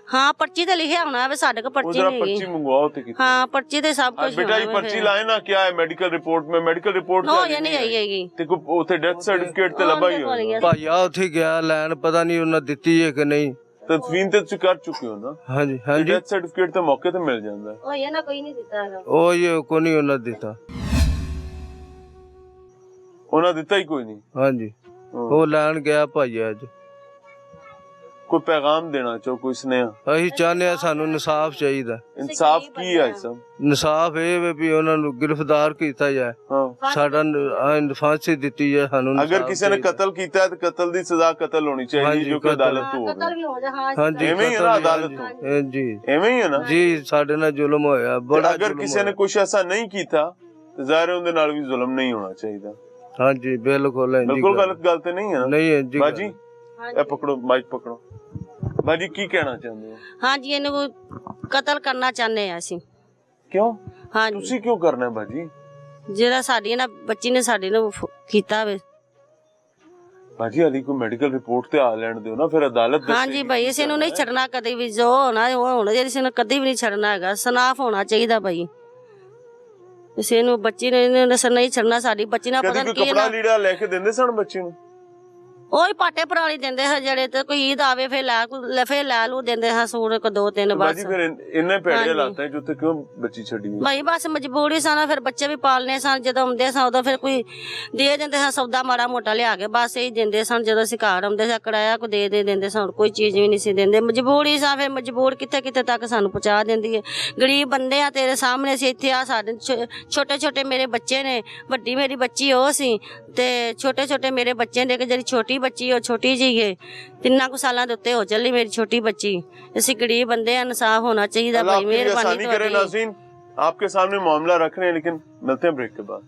हाँ पर्ची ते लिखिया होना है, साडे को पर्ची नहीं, पर्ची मंगवाओ ते की। हाँ पर्ची ते सब कुछ बेटा ये पर्ची लाए ना, क्या है मेडिकल रिपोर्ट में, मेडिकल रिपोर्ट नो ये नहीं आई हैगी ते को उथे डेथ सर्टिफिकेट ते लबा ही हो ਭਾਈਆ ਉੱਥੇ ਗਿਆ ਲੈਣ, ਪਤਾ ਨਹੀਂ ਉਹਨਾਂ ਦਿੱਤੀ ਹੈ ਕਿ ਨਹੀਂ। तदफीन ते तुसी कर चुके हो ना? हाँ जी हाँ जी, डेथ सर्टिफिकेट ते मौके ते मिल जांदा है। ओ ये ना कोई नहीं दिता है, ਉਹ ਇਹ ਕੋ ਨਹੀਂ ਉਹਨਾਂ ਦਿੱਤਾ। ਉਹਨਾਂ ਦਿੱਤਾ ਹੀ ਕੋਈ ਨਹੀਂ। हाँ जी, ਉਹ ਲੈਣ ਗਿਆ ਭਾਈਆ ਅੱਜ। ਕੋਈ ਪੈਗਾਮ ਦੇਣਾ ਚਾਹੋ, ਕੋਈ ਸੁਨੇਹਾ? ਅਸੀਂ ਚਾਹੁੰਦੇ ਆ ਸਾਨੂੰ ਇਨਸਾਫ ਚਾਹੀਦਾ। ਇਨਸਾਫ ਕੀ ਹੈ ਸਭ? ਇਨਸਾਫ ਇਹ ਵੇ ਵੀ ਉਹਨਾਂ ਨੂੰ ਗ੍ਰਿਫਤਾਰ ਕੀਤਾ ਜਾਏ, ਸਾਡਾ ਫਾਂਸੀ ਦਿੱਤੀ ਜਾਏ ਸਾਨੂੰ। ਅਗਰ ਕਿਸੇ ਨੇ ਕਤਲ ਕੀਤਾ ਹੈ ਤਾਂ ਕਤਲ ਦੀ ਸਜ਼ਾ ਕਤਲ ਹੋਣੀ ਚਾਹੀਦੀ, ਜੋ ਕਿ ਅਦਾਲਤ ਤੋਂ ਹੋਵੇ। कतल भी हो जा। हाँ हाँ जी, ਐਵੇਂ ਹੀ ਹੈ ਨਾ ਅਦਾਲਤ ਤੋਂ? जी ਐਵੇਂ ਹੀ ਹੈ ਨਾ जी, ਸਾਡੇ ਨਾਲ ਜ਼ੁਲਮ ਹੋਇਆ ਬੜਾ। ਅਗਰ ਕਿਸੇ ਨੇ ਕੁਝ ਐਸਾ ਨਹੀਂ ਕੀਤਾ ਤਾਂ ਜ਼ਾਹਿਰ ਹੈ ਉਹਦੇ ਨਾਲ ਵੀ ਜ਼ੁਲਮ ਨਹੀਂ ਹੋਣਾ ਚਾਹੀਦਾ। हाँ जी बिल्कुल है, ਬਿਲਕੁਲ ਗਲਤ ਗੱਲ ਤੇ ਨਹੀਂ ਹੈ ਨਾ? नहीं है जी। ਬਾਜੀ ਇਹ ਪਕੜੋ, ਮਾਈਕ ਪਕੜੋ। ਬਾਜੀ ਕੀ ਕਹਿਣਾ ਚਾਹੁੰਦੇ ਹੋ? हाँ जी, ਇਹਨੂੰ ਕਤਲ ਕਰਨਾ ਚਾਹੁੰਦੇ ਆ ਅਸੀਂ। ਕਿਉਂ? ਹਾਂ ਜੀ, ਤੁਸੀਂ ਕਿਉਂ ਕਰਨਾ ਬਾਜੀ? ਜਿਹੜਾ ਸਾਡੀ ਨਾ ਬੱਚੀ ਨੇ ਸਾਡੇ ਨੂੰ ਕੀਤਾ ਵੇ। ਬਾਜੀ ਅਲੀ ਕੋਈ ਮੈਡੀਕਲ ਰਿਪੋਰਟ ਤੇ ਆ ਲੈਣ ਦਿਓ ਨਾ, ਫਿਰ ਅਦਾਲਤ ਦੱਸੇਗੀ। ਹਾਂ ਜੀ ਭਾਈ, ਇਸੇ ਨੂੰ ਨਹੀਂ ਛੱਡਣਾ ਕਦੇ ਵੀ, ਜੋ ਹੋਣਾ ਉਹ ਹੋਣਾ, ਇਸੇ ਨੂੰ ਕਦੇ ਵੀ ਨਹੀਂ ਛੱਡਣਾ ਹੈਗਾ, ਸਨਾਫ ਹੋਣਾ ਚਾਹੀਦਾ ਭਾਈ। ਇਸੇ ਨੂੰ ਬੱਚੀ ਨੇ ਨਹੀਂ ਛੱਡਣਾ, ਸਾਡੀ ਬੱਚੀ ਨਾਲ ਪਤਾ ਕਦੀ ਕੀ ਕਪੜਾ ਲੀੜਾ ਲੈ ਕੇ ਦਿੰਦੇ ਸਨ ਬੱਚੀ ਨੂੰ? ਉਹੀ ਪਾਟੇ ਪਰਾਲੀ ਦਿੰਦੇ ਹੈ ਜਿਹੜੇ, ਤੇ ਕੋਈ ਈਦ ਆਵੇ ਫੇਰ ਲੈ ਲੂ ਦਿੰਦੇ ਹਾਂ ਸੂਟ ਕੋ 2-3 ਬਸ। ਬਾਜੀ ਫਿਰ ਇੰਨੇ ਭੈੜੇ ਹਾਲਾਤ ਹੈ ਜਿੱਥੇ ਕਿਉਂ ਬੱਚੀ ਛੱਡੀ? ਭਾਈ ਬਸ ਮਜਬੂਰੀ ਸਨ, ਫਿਰ ਬੱਚੇ ਵੀ ਪਾਲਨੇ ਸਨ, ਜਦੋਂ ਆਉਂਦੇ ਸਨ ਉਦੋਂ ਫਿਰ ਕੋਈ ਦੇ ਦਿੰਦੇ ਸਨ ਸੌਦਾ ਮਾੜਾ ਮੋਟਾ ਲਿਆ ਕੇ, ਬਸ ਇਹੀ ਦਿੰਦੇ ਸਨ। ਜਦੋਂ ਅਸੀਂ ਘਰ ਆਉਂਦੇ ਸੀ ਕਿਰਾਇਆ ਕੋ ਦੇ ਦਿੰਦੇ ਸਨ, ਕੋਈ ਚੀਜ਼ ਵੀ ਨਹੀਂ ਸੀ ਦਿੰਦੇ। ਮਜਬੂਰੀ ਸਾਂ, ਫਿਰ ਮਜਬੂਰ ਕਿੱਥੇ ਕਿੱਥੇ ਤੱਕ ਸਾਨੂੰ ਪਹੁੰਚਾ ਦਿੰਦੀ ਹੈ। ਗਰੀਬ ਬੰਦੇ ਆ, ਤੇਰੇ ਸਾਹਮਣੇ ਸੀ, ਇੱਥੇ ਆ ਸਾਡੇ ਛੋਟੇ ਛੋਟੇ ਮੇਰੇ ਬੱਚੇ ਨੇ, ਵੱਡੀ ਮੇਰੀ ਬੱਚੀ ਉਹ ਸੀ ਤੇ ਛੋਟੇ ਛੋਟੇ ਮੇਰੇ ਬੱਚੇ ਨੇ, ਕਿ ਜਿਹੜੀ ਛੋਟੀ ਬੱਚੀ ਉਹ ਛੋਟੀ ਜਿਹੀ ਹੈ, 3 ਸਾਲਾਂ ਦੇ ਉੱਤੇ ਹੋ ਚੱਲੀ ਮੇਰੀ ਛੋਟੀ ਬੱਚੀ। ਅਸੀਂ ਗਰੀਬ ਬੰਦੇ ਆ, ਇਨਸਾਫ होना चाहिए भाई, मेहरबानी करे। नाज़रीन आपके सामने मामला रख रहे हैं, लेकिन मिलते हैं ब्रेक के बाद।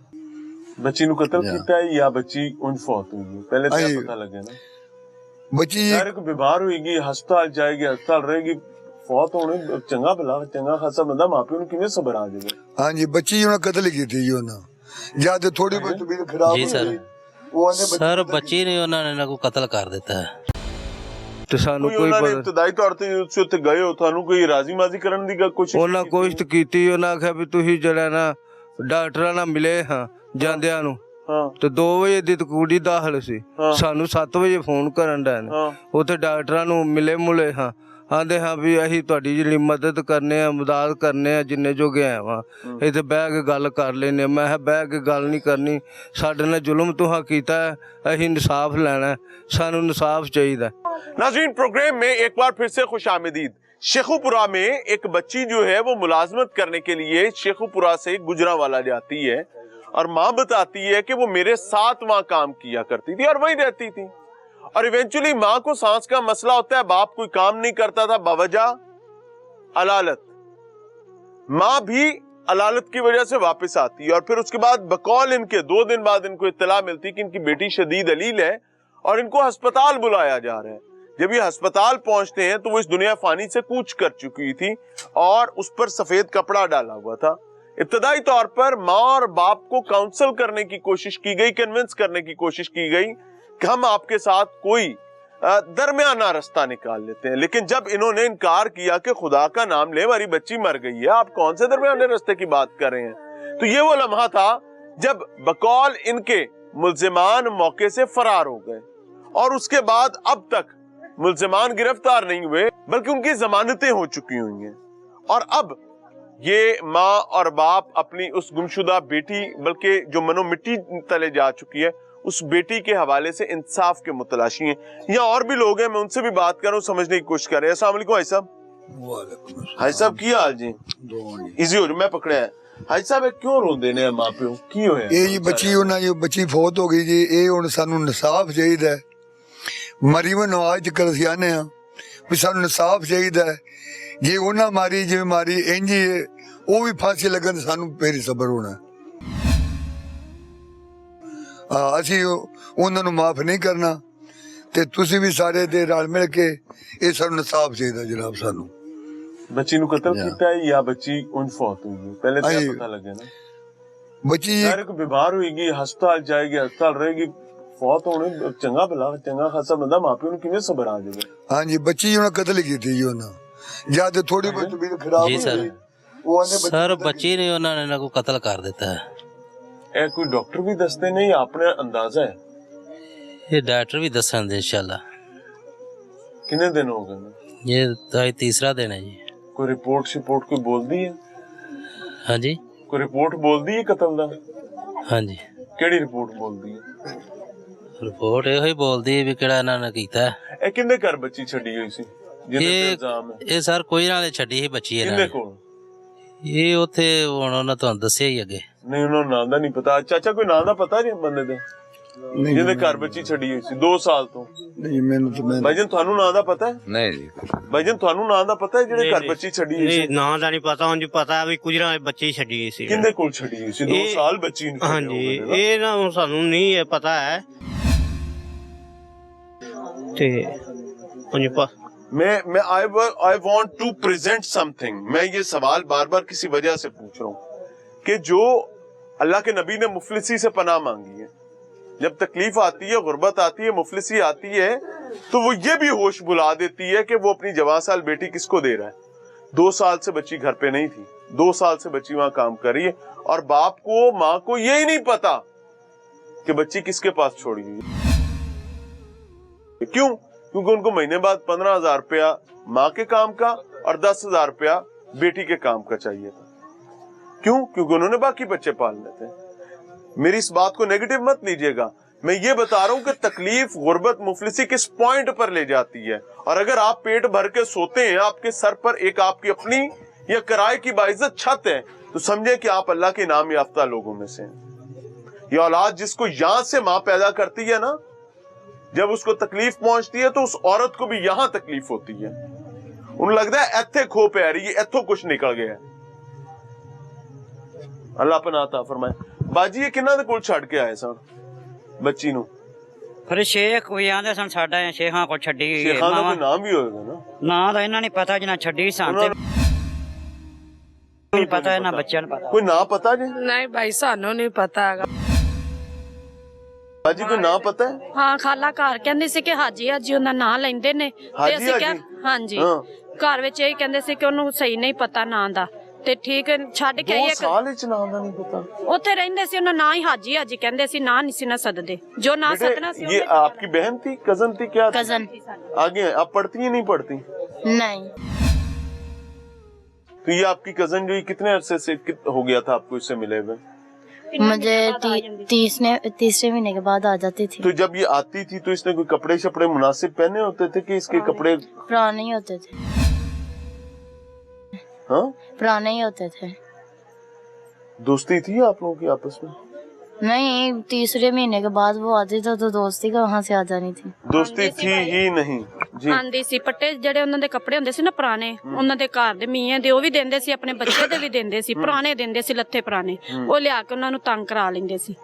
बच्ची नु कत्ल कीता है या बच्ची उन फौत हुई है, पहले क्या पता लगे ना? बच्ची यार को बीमार होएगी, अस्पताल जाएगी, अस्पताल रहेगी, फौत होने चंगा भला चंगा खासा बंदा मापे नु किवें सबर आ जाए? हाँ जी, बच्ची उन्हें कत्ल कीती जी उन्हें, जद थोड़ी बहुत तबीयत खराब जी सर, सर बच्ची ने उन्होंने ना को कत्ल कर दिता है। ਤੇ ਸਾਨੂੰ ਕੋਈ ਉਹਨਾਂ ਨੇ ਪਤਾ ਇਬਤਦਾਈ ਤੌਰ ਤੇ ਉਸ ਉੱਤੇ ਗਏ ਹੋ, ਤੁਹਾਨੂੰ ਕੋਈ ਰਾਜ਼ੀ-ਮਾਜ਼ੀ ਕਰਨ ਦੀ ਕੋਸ਼ਿਸ਼? ਉਹਨਾਂ ਕੋਸ਼ਿਸ਼ ਕੀਤੀ, ਉਹਨਾਂ ਆਖਿਆ ਵੀ ਤੁਸੀਂ ਜਿਹੜਾ ਨਾ ਡਾਕਟਰਾਂ ਨਾਲ ਮਿਲੇ ਹਾਂ ਜਾਂਦਿਆਂ ਨੂੰ, ਹਾਂ ਤੇ 2 ਵਜੇ ਦੀ ਕੁੜੀ ਦਾਖਲ ਸੀ, ਸਾਨੂੰ 7 ਵਜੇ ਫੋਨ ਕਰਨ ਡਏ ਨੇ, ਹਾਂ ਉੱਥੇ ਡਾਕਟਰਾਂ ਨੂੰ ਮਿਲੇ ਮੁਲੇ ਹਾਂ, ਆਂਦੇ ਹਾਂ ਵੀ ਅਸੀਂ ਤੁਹਾਡੀ ਜਿਹੜੀ ਮਦਦ ਕਰਨੇ ਆ, ਮਦਦ ਕਰਨੇ ਆ, ਜਿੰਨੇ ਜੋਗੇ ਆਏ ਵਾਂ, ਇੱਥੇ ਬਹਿ ਕੇ ਗੱਲ ਕਰ ਲੈਨੇ। ਮੈਂ ਕਿਹਾ ਬਹਿ ਕੇ ਗੱਲ ਨਹੀਂ ਕਰਨੀ, ਸਾਡੇ ਨਾਲ ਜ਼ੁਲਮ ਤੁਹਾਂ ਕੀਤਾ, ਅਸੀਂ ਇਨਸਾਫ ਲੈਣਾ, ਸਾਨੂੰ ਇਨਸਾਫ ਚਾਹੀਦਾ। नाज़रीन प्रोग्राम में एक बार फिर से खुशामदीद। शेखुपुरा में एक बच्ची जो है वो मुलाजमत करने के लिए शेखुपुरा से गुजरांवाला जाती है और माँ बताती है कि वो मेरे साथ वहां काम किया करती थी और वहीं रहती थी, और इवेंचुअली माँ को सांस का मसला होता है, बाप कोई काम नहीं करता था बवजह अलालत। माँ भी अलालत की वजह से वापस आती है और फिर उसके बाद बकौल इनके 2 दिन बाद इनको इत्तला मिलती कि इनकी बेटी शदीद अलील है और इनको अस्पताल बुलाया जा रहा है। जब ये अस्पताल पहुंचते हैं तो वो इस दुनिया फानी से कूच कर चुकी थी और उस पर सफेद कपड़ा डाला हुआ था। इब्तदाई तौर पर माँ और बाप को काउंसल करने की कोशिश की गई, कन्विंस करने की कोशिश की गई कि हम आपके साथ कोई दरमियाना रास्ता निकाल लेते हैं। लेकिन जब इन्होंने इनकार किया कि खुदा का नाम ले, हमारी बच्ची मर गई है, आप कौन से दरमियाने रास्ते की बात कर रहे हैं, तो ये वो लम्हा था जब बकौल इनके मुल्जिमान मौके से फरार हो गए और उसके बाद अब तक मुल्जिमान गिरफ्तार नहीं हुए बल्कि उनकी जमानतें हो चुकी हुई हैं। और अब ये माँ और बाप अपनी उस गुमशुदा बेटी, बल्कि जो मनो मिट्टी तले जा चुकी है, उस बेटी के हवाले से इंसाफ के मुतलाशी हैं। यहाँ और भी लोग हैं, मैं उनसे भी बात कर रहा हूँ, समझने की कोशिश कर रहे हैं। अस्सलाम वालेकुम हाई साहब। हाई साहब की हाल जी? इजी हो जाओ, मैं पकड़े हैं। हाई साहब क्यों रोंदे ने माँ प्यो की होया? ਇਹ ਜੀ ਬੱਚੀ ਫੌਤ ਹੋ ਗਈ ਜੀ, ਇਹ ਹੁਣ ਸਾਨੂੰ ਇਨਸਾਫ ਚਾਹੀਦਾ ਹੈ। ਮਰੀ ਵੀ ਨਵਾਜ਼ ਕਰ ਅਸੀਂ ਆਨੇ ਆ ਵੀ ਸਾਨੂੰ ਇਨਸਾਫ ਚਾਹੀਦਾ ਹੈ। ਜੇ ਉਹਨਾਂ ਮਾਰੀ ਜਿਵੇਂ ਮਾਰੀ ਇੰਜ ਹੀ ਉਹ ਵੀ ਫਾਂਸੀ ਲੱਗਣ ਸਾਨੂੰ ਫੇਰ ਸਬਰ ਹੋਣਾ। ਅਸੀਂ ਉਹਨਾਂ ਨੂੰ ਮਾਫ ਨਹੀਂ ਕਰਨਾ ਤੇ ਤੁਸੀਂ ਵੀ ਸਾਰੇ ਦੇ ਰਲ ਮਿਲ ਕੇ ਇਹ ਸਾਨੂੰ ਇਨਸਾਫ ਚਾਹੀਦਾ ਜਨਾਬ ਸਾਨੂੰ। बच्ची नु कत्ल किया है या बच्ची उन फौत हुई है? पहले क्या पता लगे ना? ਬੱਚੀ सारे को बीमार होगी, अस्पताल जाएगी, अस्पताल रहेगी, फौत होने चंगा भला चंगा खासा बंदा मापे नु किवें सबर आ जाएगा? ਹਾਂਜੀ ਬੱਚੀ ਉਹਨਾਂ ਕਤਲ ਕੀਤੀ ਜੀ ਉਹਨਾਂ ਜਦ ਥੋੜੀ ਬਹੁਤ ਤਬੀਅਤ ਖਰਾਬ ਜੀ ਹੋਈ ਸਰ। ਉਹ ਆਨੇ ਸਰ ਬੱਚੀ ਨੇ ਉਹਨਾਂ ਨੇ ਨਾ ਕੋਈ ਕਤਲ ਕਰ ਦਿੱਤਾ ਹੈ। ए कोई डॉक्टर भी दसते नहीं, आपने अंदाजा है? ये डॉक्टर भी दसेंगे इंशाल्लाह। कितने दिन हो गए? ये तो तीसरा दिन है जी। कोई रिपोर्ट शिपोर्ट कोई बोल दी है? हाँ जी, कोई रिपोर्ट बोल दी है कत्ल दा? हाँ जी। केड़ी रिपोर्ट बोल दी है? रिपोर्ट यो ही बोलदी है भी केड़ा इन्हां ने कीता है। ए किंदे घर बच्ची छड़ी हुई सी जिन्ने ते इल्जाम है? ये सर कोई नाल छड्डी ही बच्ची है किंदे कोल? ये उत्थे हुण उन्हां तुहानूं दस्सिया ही अगे। नहीं उन्होंने नाम दा नहीं पता। चाचा कोई नाम दा पता नहीं बंदे दे जिन्ने घर बच्ची छड़ी हुई सी 2 साल तो? ਨਹੀਂ ਮੈਨੂੰ ਤਾਂ ਮੈਂ भाईजान थानू नाम दा पता है? नहीं जी भाईजान थानू नाम दा पता है जेड़े घर बच्ची छड़ी हुई सी? ਨਹੀਂ ਨਾਂ ਦਾ ਨਹੀਂ ਪਤਾ, ਉਂਝ ਪਤਾ ਵੀ ਕੁਝਰਾਂ ਬੱਚੀ ਛੱਡੀ ਗਈ ਸੀ। किंदे कोल छड़ी हुई सी? 2 ਇਹ- साल बच्ची नहीं ਹਾਂਜੀ ਇਹ ਨਾ ਹੁਣ ਸਾਨੂੰ ਨਹੀਂ ਇਹ ਪਤਾ ਹੈ ਤੇ ਉਂਝ मैं I want to present something. मैं ये सवाल बार बार किसी वजह से पूछ रहा हूँ कि जो अल्लाह के नबी ने मुफलिसी से पनाह मांगी है, जब तकलीफ आती है, गुर्बत आती है, मुफलिसी आती है, तो वो ये भी होश बुला देती है कि वो अपनी जवान साल बेटी किसको दे रहा है। 2 साल से बच्ची घर पे नहीं थी, 2 साल से बच्ची वहां काम कर रही है और बाप को माँ को यही नहीं पता कि बच्ची किसके पास छोड़ी हुई है। क्यों? क्योंकि उनको महीने बाद 15,000 रुपया माँ के काम का और 10,000 रुपया बेटी के काम का चाहिए था। क्यों? क्योंकि उन्होंने बाकी बच्चे पालने थे। मेरी इस बात को नेगेटिव मत लीजिएगा, मैं ये बता रहा हूं कि तकलीफ, गुर्बत, मुफलिसी किस पॉइंट पर ले जाती है। और अगर आप पेट भर के सोते हैं, आपके सर पर एक आपकी अपनी या किराए की बाइज्जत छत है, तो समझे कि आप अल्लाह के नाम याफ्ता लोगों में से हैं। ये औलाद जिसको यहां से माँ पैदा करती है ना, जब उसको तकलीफ पहुंचती है तो उस औरत को भी यहां तकलीफ होती है। उन्हें लगता है इत्थे खो पै रही है, इत्थों कुछ निकल गया। अल्लाह पनाह अता फरमाए। बाजी ये किन्ना दे कोल छड़ के आए सन बच्ची नु? ਫਿਰ ਸ਼ੇਖ ਕੋਈ ਆਂਦੇ ਸਨ ਸਾਡਾ ਸ਼ੇਖਾਂ ਕੋਲ ਛੱਡੀ ਗਈ शेखां दा कोई नाम भी होएगा ना? ਨਾਂ ਦਾ ਇਹਨਾਂ ਨੇ ਪਤਾ ਜਿਹਨਾਂ ਛੱਡੀ ਸਨ ਤੇ ਨਹੀਂ ਪਤਾ ਇਹਨਾਂ ਬੱਚਿਆਂ ਨੂੰ ਪਤਾ। कोई ना पता जी? ਨਹੀਂ ਭਾਈ ਸਾਨੂੰ ਨਹੀਂ ਪਤਾ ਹੈਗਾ। बाजी कोई ना पता है? ਹਾਂ ਖਾਲਾ ਘਰ ਕਹਿੰਦੇ ਸੀ ਕਿ ਹਾਜੀ ਹਾਜੀ ਉਹਦਾ ਨਾਂ ਲੈਂਦੇ ਨੇ ਤੇ ਹਾਜੀ ਅਸੀਂ ਕਿਹਾ ਹਾਜੀ? ਹਾਂਜੀ ਹਾਂ। ਘਰ ਵਿੱਚ ਇਹ ਕਹਿੰਦੇ ਸੀ ਕਿ ਉਹਨੂੰ ਸਹੀ ਨਹੀਂ ਪਤਾ ਨਾਂ ਦਾ ਤੇ ਠੀਕ ਛੱਡ ਕੇ 2 ਆਈ साल च नाम दा नहीं पता? ਉੱਥੇ ਰਹਿੰਦੇ ਸੀ ਉਹਨਾਂ ਨਾਂ ਹੀ ਹਾਜੀ ਹਾਜੀ ਕਹਿੰਦੇ ਸੀ ਨਾਂ ਨਹੀਂ ਸੀ ਨਾ ਸਦਦੇ ਜੋ ਨਾਂ बेटे, ਸਦਨਾ ਸੀ ये आपकी बहन थी, कजन थी, क्या थी? कजन आगे आप पढ़ती हैं नहीं पढ़ती? नहीं, तो ये आपकी कजन जो ये कितने अरसे से हो गया था आपको इससे मिले हुए? मुझे तीसरे महीने के बाद आ जाती थी। तो जब ये आती थी तो इसने कोई कपड़े शपड़े मुनासिब पहने होते थे कि इसके कपड़े? पुराने ही होते थे। हाँ, पुराने ही होते थे। दोस्ती थी आप लोगों की आपस में? नहीं, तीसरे महीने के बाद वो आती तो दोस्ती का वहाँ से आ जानी थी। दोस्ती थी ही नहीं जी। ਆਂਦੀ ਸੀ ਪੱਟੇ ਜਿਹੜੇ ਉਹਨਾਂ ਦੇ ਕੱਪੜੇ ਹੁੰਦੇ ਸੀ ਨਾ ਪੁਰਾਣੇ, ਉਹਨਾਂ ਦੇ ਘਰ ਦੇ ਮੀਆਂ ਦੇ ਉਹ ਵੀ ਦਿੰਦੇ ਸੀ, ਆਪਣੇ ਬੱਚੇ ਦੇ ਵੀ ਦਿੰਦੇ ਸੀ, ਪੁਰਾਣੇ ਦਿੰਦੇ ਸੀ ਲੱਥੇ ਪੁਰਾਣੇ, ਉਹ ਲਿਆ ਕੇ ਉਹਨਾਂ ਨੂੰ ਤੰਗ ਕਰਾ ਲੈਂਦੇ ਸੀ।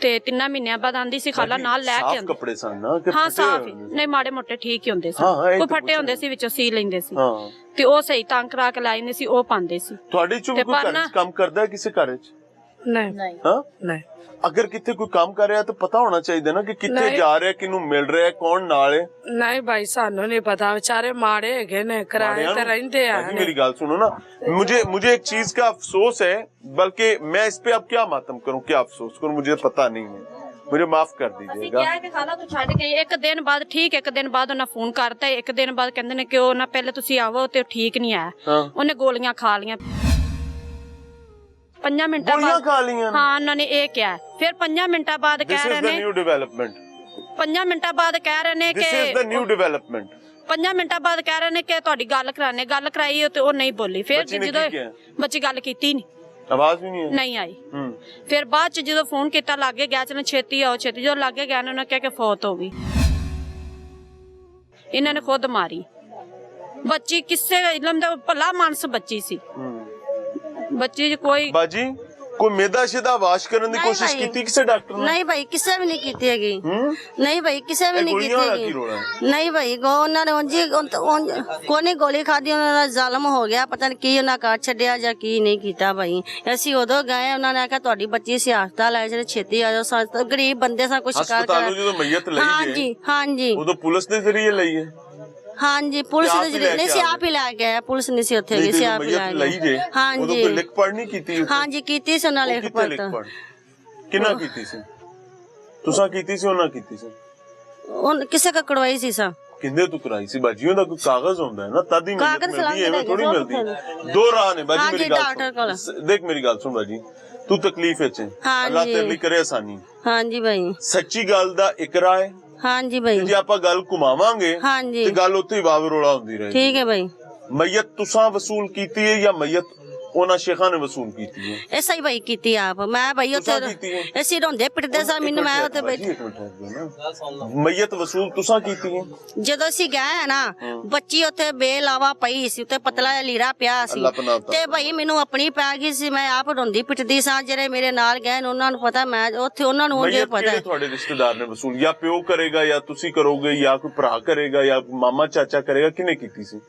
ਤੇ 3 ਮਹੀਨਿਆਂ ਬਾਅਦ ਆਂਦੀ ਸੀ ਖਾਲਾ ਨਾਲ ਲੈ ਕੇ ਸਾਫ਼ ਆਂਦੀ। ਕੱਪੜੇ ਸਨ ਨਾ ਕਿ ਹਾਂ ਫਟੇ ਸਾਫ ਹੋਏ ਨੇ? ਨਹੀਂ ਮਾੜੇ ਮੋਟੇ ਠੀਕ ਹੀ ਹੁੰਦੇ ਸੀ, ਹਾਂ, ਇਹ ਕੋਈ ਤਾਂ ਫੱਟੇ ਹੁੰਦੇ ਸੀ ਵਿੱਚੋਂ ਸੀ ਲੈਂਦੇ ਸੀ ਹਾਂ ਤੇ ਉਹ ਸਹੀ ਤੰਗ ਕਰਾ ਕੇ ਲਾਈ ਨੇ ਸੀ ਉਹ ਪਾਉਂਦੇ ਸੀ। ਤੁਹਾਡੇ ਚੋਂ ਵੀ ਤੇ ਕੋਈ ਪਰ ਘਰ ਨਾ- 'ਚ ਕੰਮ ਕਰਦਾ ਹੈ ਕਿਸੇ ਘਰ 'ਚ? ਨਹੀਂ ਹਾਂ ਨਹੀਂ ਅਗਰ ਕਿਤੇ ਕੋਈ ਕੰਮ ਕਰ ਰਿਹਾ ਤਾਂ ਪਤਾ ਹੋਣਾ ਚਾਹੀਦਾ ਨਾ ਕਿ ਕਿੱਥੇ ਜਾ ਰਿਹਾ, ਕਿਹਨੂੰ ਮਿਲ ਰਿਹਾ, ਕੌਣ ਨਾਲ ਹੈ। ਨਹੀਂ ਭਾਈ ਸਾਨੂੰ ਨਹੀਂ ਪਤਾ, ਵਿਚਾਰੇ ਮਾੜੇ ਹੈਗੇ ਨੇ, ਕਿਰਾਏ ਤੇ ਰਹਿੰਦੇ ਆ। भाजी मेरी गाल सुनो ना, मुझे एक चीज का अफसोस है, बल्कि मैं इस पे अब क्या मातम करूं, क्या अफसोस करूं, मुझे पता नहीं है, मुझे माफ कर ਅਸੀਂ दीजिएगा। ਕਿਹਾ ਕਿ ਖਾਲਾ ਤੂੰ ਛੱਡ ਕੇ ਇੱਕ ਦਿਨ ਬਾਅਦ ਠੀਕ, ਇੱਕ ਦਿਨ ਬਾਅਦ ਉਹਨਾਂ ਫੋਨ ਕਰਤਾ, ਇੱਕ ਦਿਨ ਬਾਅਦ ਕਹਿੰਦੇ ਨੇ ਕਿ ਉਹ ਨਾ ਪਹਿਲੇ ਤੁਸੀਂ ਆਵੋ ਤੇ ਉਹ ਠੀਕ ਨਹੀਂ ਆਇਆ, हाँ ਉਹਨੇ ਗੋਲੀਆਂ ਖਾ ਲੀਆਂ 5 ਮਿੰਟਾਂ गोलियां ਬਾਅਦ। खा ली हैं। ਹਾਂ ਉਹਨਾਂ ਨੇ ਇਹ ਕਿਹਾ, ਫਿਰ 5 ਮਿੰਟਾਂ ਬਾਅਦ This ਕਹਿ is ਰਹੇ the ਨੇ, new development. 5 ਮਿੰਟਾਂ ਬਾਅਦ ਕਹਿ ਰਹੇ ਨੇ This is the new ਕਿ development. 5 ਮਿੰਟਾਂ ਬਾਅਦ ਕਹਿ ਰਹੇ ਨੇ ਕਿ ਤੁਹਾਡੀ ਗੱਲ ਕਰਾਣੇ, ਗੱਲ ਕਰਾਈ ਤੇ ਉਹ ਨਹੀਂ ਬੋਲੀ। ਫਿਰ ਬੱਚੀ ਨੇ ਜਦੋਂ ਕੀ ਕਿਹਾ? ਬੱਚੀ ਗੱਲ ਕੀਤੀ ਨਹੀਂ, आवाज भी नहीं है। ਨਹੀਂ ਆਈ। ਫਿਰ ਬਾਅਦ ਚ ਜਦੋਂ ਫੋਨ ਕੀਤਾ ਲਾਗੇ ਗਿਆ, ਚਲੋ ਛੇਤੀ ਆਓ ਛੇਤੀ, ਜਦੋਂ ਲਾਗੇ ਗਿਆ ਉਹਨਾਂ ਨੇ ਕਿਹਾ ਕਿ ਫੌਤ ਹੋ ਗਈ। ਇਹਨਾਂ ਨੇ ਖੁਦ ਮਾਰੀ ਬੱਚੀ, ਕਿਸੇ ਇਲਮ ਦਾ ਭਲਾ ਮਾਨਸ ਬੱਚੀ ਸੀ, ਬੱਚੀ ਚ ਕੋਈ बाजी कोई मेदा शिदा वाश करने की नहीं कोशिश भाई। की थी किसी डॉक्टर ने? ਨਹੀਂ ਭਾਈ ਕਿਸੇ ਵੀ ਨਹੀਂ ਕੀਤੀ ਹੈਗੀ, ਨਹੀਂ ਭਾਈ ਕਿਸੇ ਵੀ ਇਹ ਨਹੀਂ ਗੋਲੀਆਂ ਵਾਲਾ ਕੀਤੀ ਕੀ ਰੋਲਾ ਹੈਗੀ। ਨਹੀਂ ਭਾਈ ਉਹਨਾਂ ਨੇ ਕੋਨੇ ਗੋਲੀ ਖਾਦੀ, ਉਹਨਾਂ ਦਾ ਜ਼ਾਲਮ ਹੋ ਗਿਆ, ਪਤਾ ਨਹੀਂ ਕੀ ਉਹਨਾਂ ਕਰ ਛੱਡਿਆ ਜਾਂ ਕੀ ਨਹੀਂ ਕੀਤਾ ਭਾਈ। ਅਸੀਂ ਉਦੋਂ ਗਏ, ਉਹਨਾਂ ਨੇ ਆਖਿਆ ਤੁਹਾਡੀ ਬੱਚੀ ਸੀ ਹਸਪਤਾਲ ਆਏ, ਜਿਹੜੇ ਛੇਤੀ ਆ ਜਾਓ, ਗਰੀਬ ਬੰਦੇ ਸਾਂ ਕੁਛ ਕਰ ਹਸਪਤਾਲੋਂ ਜਦੋਂ ਮਈਤ ਲਈ ਹਾਂਜੀ ਹਾਂਜੀ ਉਦੋਂ ਪੁਲਿਸ ਦੇ ਜ਼ਰੀਏ ਲਈ ਹੈ। ਹਾਂਜੀ ਪੁਲਿਸ ਆਪ ਦੇ ਹੀ ਜ਼ਰੀਏ ਲੈ ਨਹੀਂ ਕੇ ਸੀ, ਆ ਆਪ ਹੀ ਲੈ ਕੇ ਆਇਆ, ਪੁਲਿਸ ਨਹੀਂ ਸੀ ਉੱਥੇ ਨਹੀਂ ਗਈ ਤੇ ਸੀ, ਆਪ ਹੀ ਮਈਤ ਲੈ ਲਈ ਜੇ ਗਏ। ਉਦੋਂ ਹਾਂਜੀ ਕੋਈ ਲਿਖ ਪੜ੍ਹ ਨਹੀਂ ਕੀਤੀ ਉੱਥੇ? ਹਾਂਜੀ ਕੀਤੀ ਸੀ ਉਹਨਾਂ ਉਹ ਲਿਖ ਕਿੱਥੇ ਲਿਖ ਪੜ੍ਹ ਪੜ੍ਹ ਕਿੰਨਾ ਕੀਤੀ ਸੀ? ਤੁਸਾਂ ਕੀਤੀ ਸੀ ਉਹਨਾਂ ਕੀਤੀ ਸੀ? ਉਹ ਕਿਸੇ ਕੋ ਕੜਵਾਈ ਸੀ ਸਾ ਕਿੰਦੇ ਤੋਂ ਕਰਾਈ ਸੀ ਬਾਜੀ? ਉਹਦਾ ਕੋਈ ਕਾਗਜ਼ ਹੁੰਦਾ ਹੈ ਨਾ, ਤਦ ਹੀ ਕਾਗਜ਼ ਮਿਲਦੀ ਹੈ, ਐਵੇਂ ਥੋੜੀ ਸਲਾਮ ਮਿਲਦੀ। ਦੋ ਰਾਹ ਨੇ ਬਾਜੀ, ਹਾਂਜੀ, ਮੇਰੀ ਗੱਲ ਡਾਕਟਰ ਸੁਣ, ਦੇਖ ਮੇਰੀ ਗੱਲ ਸੁਣ ਬਾਜੀ, ਤੂੰ ਤਕਲੀਫ ਵਿੱਚ ਹੈ, ਹਾਂਜੀ। ਅੱਲਾਹ ਤੇਰੇ ਲਈ ਕਰੇ ਆਸਾਨੀ। ਹਾਂਜੀ ਭਾਈ, ਸੱਚੀ ਗੱਲ ਦਾ ਇਕਰਾ ਹੈ, ਹਾਂਜੀ ਭਾਈ, ਜੇ ਆਪਾਂ ਗੱਲ ਘੁਮਾਵਾਂਗੇ ਹਾਂਜੀ ਤੇ ਗੱਲ ਉੱਥੇ ਹੀ ਵਾਵ ਰੋਲਾ ਹੁੰਦੀ ਰਹੇਗੀ। ਠੀਕ ਹੈ ਭਾਈ। ਮਈਤ ਤੁਸਾਂ ਵਸੂਲ ਕੀਤੀ ਹੈ ਜਾਂ ਮਈਤ ਉਹਨਾਂ ਸ਼ੇਖਾਂ ਨੇ ਵਸੂਲ ਕੀਤੀ ਹੈ? ਇਹ ਸਹੀ ਭਾਈ ਕੀਤੀ ਆਪ, ਮੈਂ ਭਾਈ ਤੁਸਾਂ ਉੱਥੇ ਕੀਤੀ ਹੈ? ਅਸੀਂ ਰੋਂਦੇ ਪਿੱਟਦੇ ਸਾਂ, ਮੈਨੂੰ ਮੈਂ ਉੱਥੇ ਬੈਠੀ ਮਈਤ ਵਸੂਲ ਤੁਸਾਂ ਕੀਤੀ ਹੈ? ਜਦੋਂ ਅਸੀਂ ਗਏ ਨਾ, ਬੱਚੀ ਉੱਥੇ ਬੇਲਾਵਾ ਪਈ ਸੀ, ਉੱਤੇ ਪਤਲਾ ਜਿਹਾ ਲੀੜਾ ਪਿਆ ਸੀ, ਅੱਲਾਹ ਪਨਾਹ ਤਾ। ਤੇ ਭਾਈ ਮੈਨੂੰ ਆਪਣੀ ਪੈ ਗਈ ਸੀ, ਮੈਂ ਆਪ ਰੋਂਦੀ ਪਿੱਟਦੀ ਸਾਂ। ਜਿਹੜੇ ਮੇਰੇ ਨਾਲ ਗਏ ਨੇ ਉਹਨਾਂ ਨੂੰ ਪਤਾ, ਮੈਂ ਉੱਥੇ ਉਹਨਾਂ ਨੂੰ ਉਹਦੇ ਮਈਤ ਪਤਾ ਕਿਹੜੇ ਤੁਹਾਡੇ ਰਿਸ਼ਤੇਦਾਰ ਨੇ ਵਸੂਲ? ਜਾਂ ਪਿਓ ਕਰੇਗਾ ਜਾਂ ਤੁਸੀਂ ਕਰੋਗੇ ਜਾਂ ਕੋਈ ਭਰਾ ਕਰੇਗਾ ਜਾਂ ਮਾਮਾ ਚਾਚਾ ਕਰੇਗਾ? ਕਿਹਨੇ ਕੀਤੀ ਸੀ?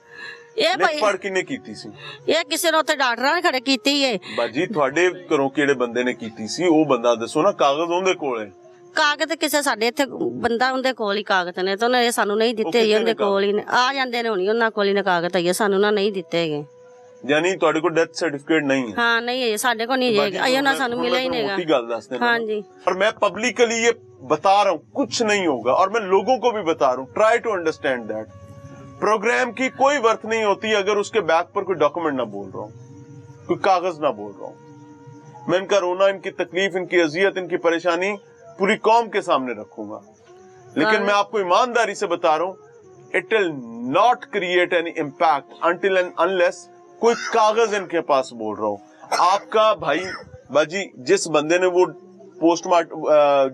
ਇਹ ਲਿਖ ਭਾਈ ਪੜ੍ਹ ਕਿਹਨੇ ਕੀਤੀ ਸੀ? ਇਹ ਕਿਸੇ ਨੂੰ ਉੱਥੇ ਡਾਕਟਰਾਂ ਨੇ ਖੜੇ ਕੀਤੀ ਏ। ਬਾਜੀ ਤੁਹਾਡੇ ਘਰੋਂ ਕਿਹੜੇ ਬੰਦੇ ਨੇ ਕੀਤੀ ਸੀ ਉਹ ਬੰਦਾ ਦੱਸੋ ਨਾ, ਕਾਗਜ਼ ਉਹਦੇ ਕੋਲ ਹੈ। ਕਾਗਜ਼ ਕਿਸੇ ਸਾਡੇ ਇੱਥੇ ਬੰਦਾ ਉਹਦੇ ਕੋਲ ਹੀ ਕਾਗਜ਼ ਨੇ, ਤੇ ਉਹਨੇ ਸਾਨੂੰ ਨਹੀਂ ਦਿੱਤੇ ਕਿੱਥੇ ਉਹਦੇ ਨੇ ਕੋਲ ਹੀ ਨੇ, ਆ ਜਾਂਦੇ ਨੇ ਹੁਣੀ ਉਹਨਾਂ ਕੋਲ ਹੀ ਨੇ ਕਾਗਜ਼ ਹੈਗੇ, ਸਾਨੂੰ ਨਾ ਨਹੀਂ ਦਿੱਤੇ ਹੈਗੇ। ਯਾਨੀ ਤੁਹਾਡੇ ਕੋਲ ਡੈਥ ਸਰਟੀਫਿਕੇਟ ਨਹੀਂ ਹੈ? ਹਾਂ ਨਹੀਂ ਹੈ ਸਾਡੇ ਕੋਲ ਨਹੀਂ ਹੈਗੇ, ਅਜੇ ਉਹਨਾਂ ਸਾਨੂੰ ਮਿਲਿਆ ਹੀ ਨਹੀਂ मोटी ਹੈਗਾ। गल दसते हैं ਹਾਂਜੀ और मैं पब्लिकली ये बता रहा हूँ कुछ नहीं होगा, और मैं लोगों को भी बता रहा हूँ, try to understand that program की कोई वर्थ नहीं होती अगर उसके बैक पर कोई डॉक्यूमेंट ना बोल रहा हूँ, कोई कागज ना बोल रहा हूँ। मैं इनका रोना, इनकी तकलीफ, इनकी अजियत, इनकी परेशानी पूरी कौम के सामने रखूंगा, लेकिन मैं आपको ईमानदारी से बता रहा हूँ it will not create any impact until and unless कोई कागज इनके पास बोल रहा हूँ। आपका भाई बाजी जिस बंदे ने वो पोस्टमार्टम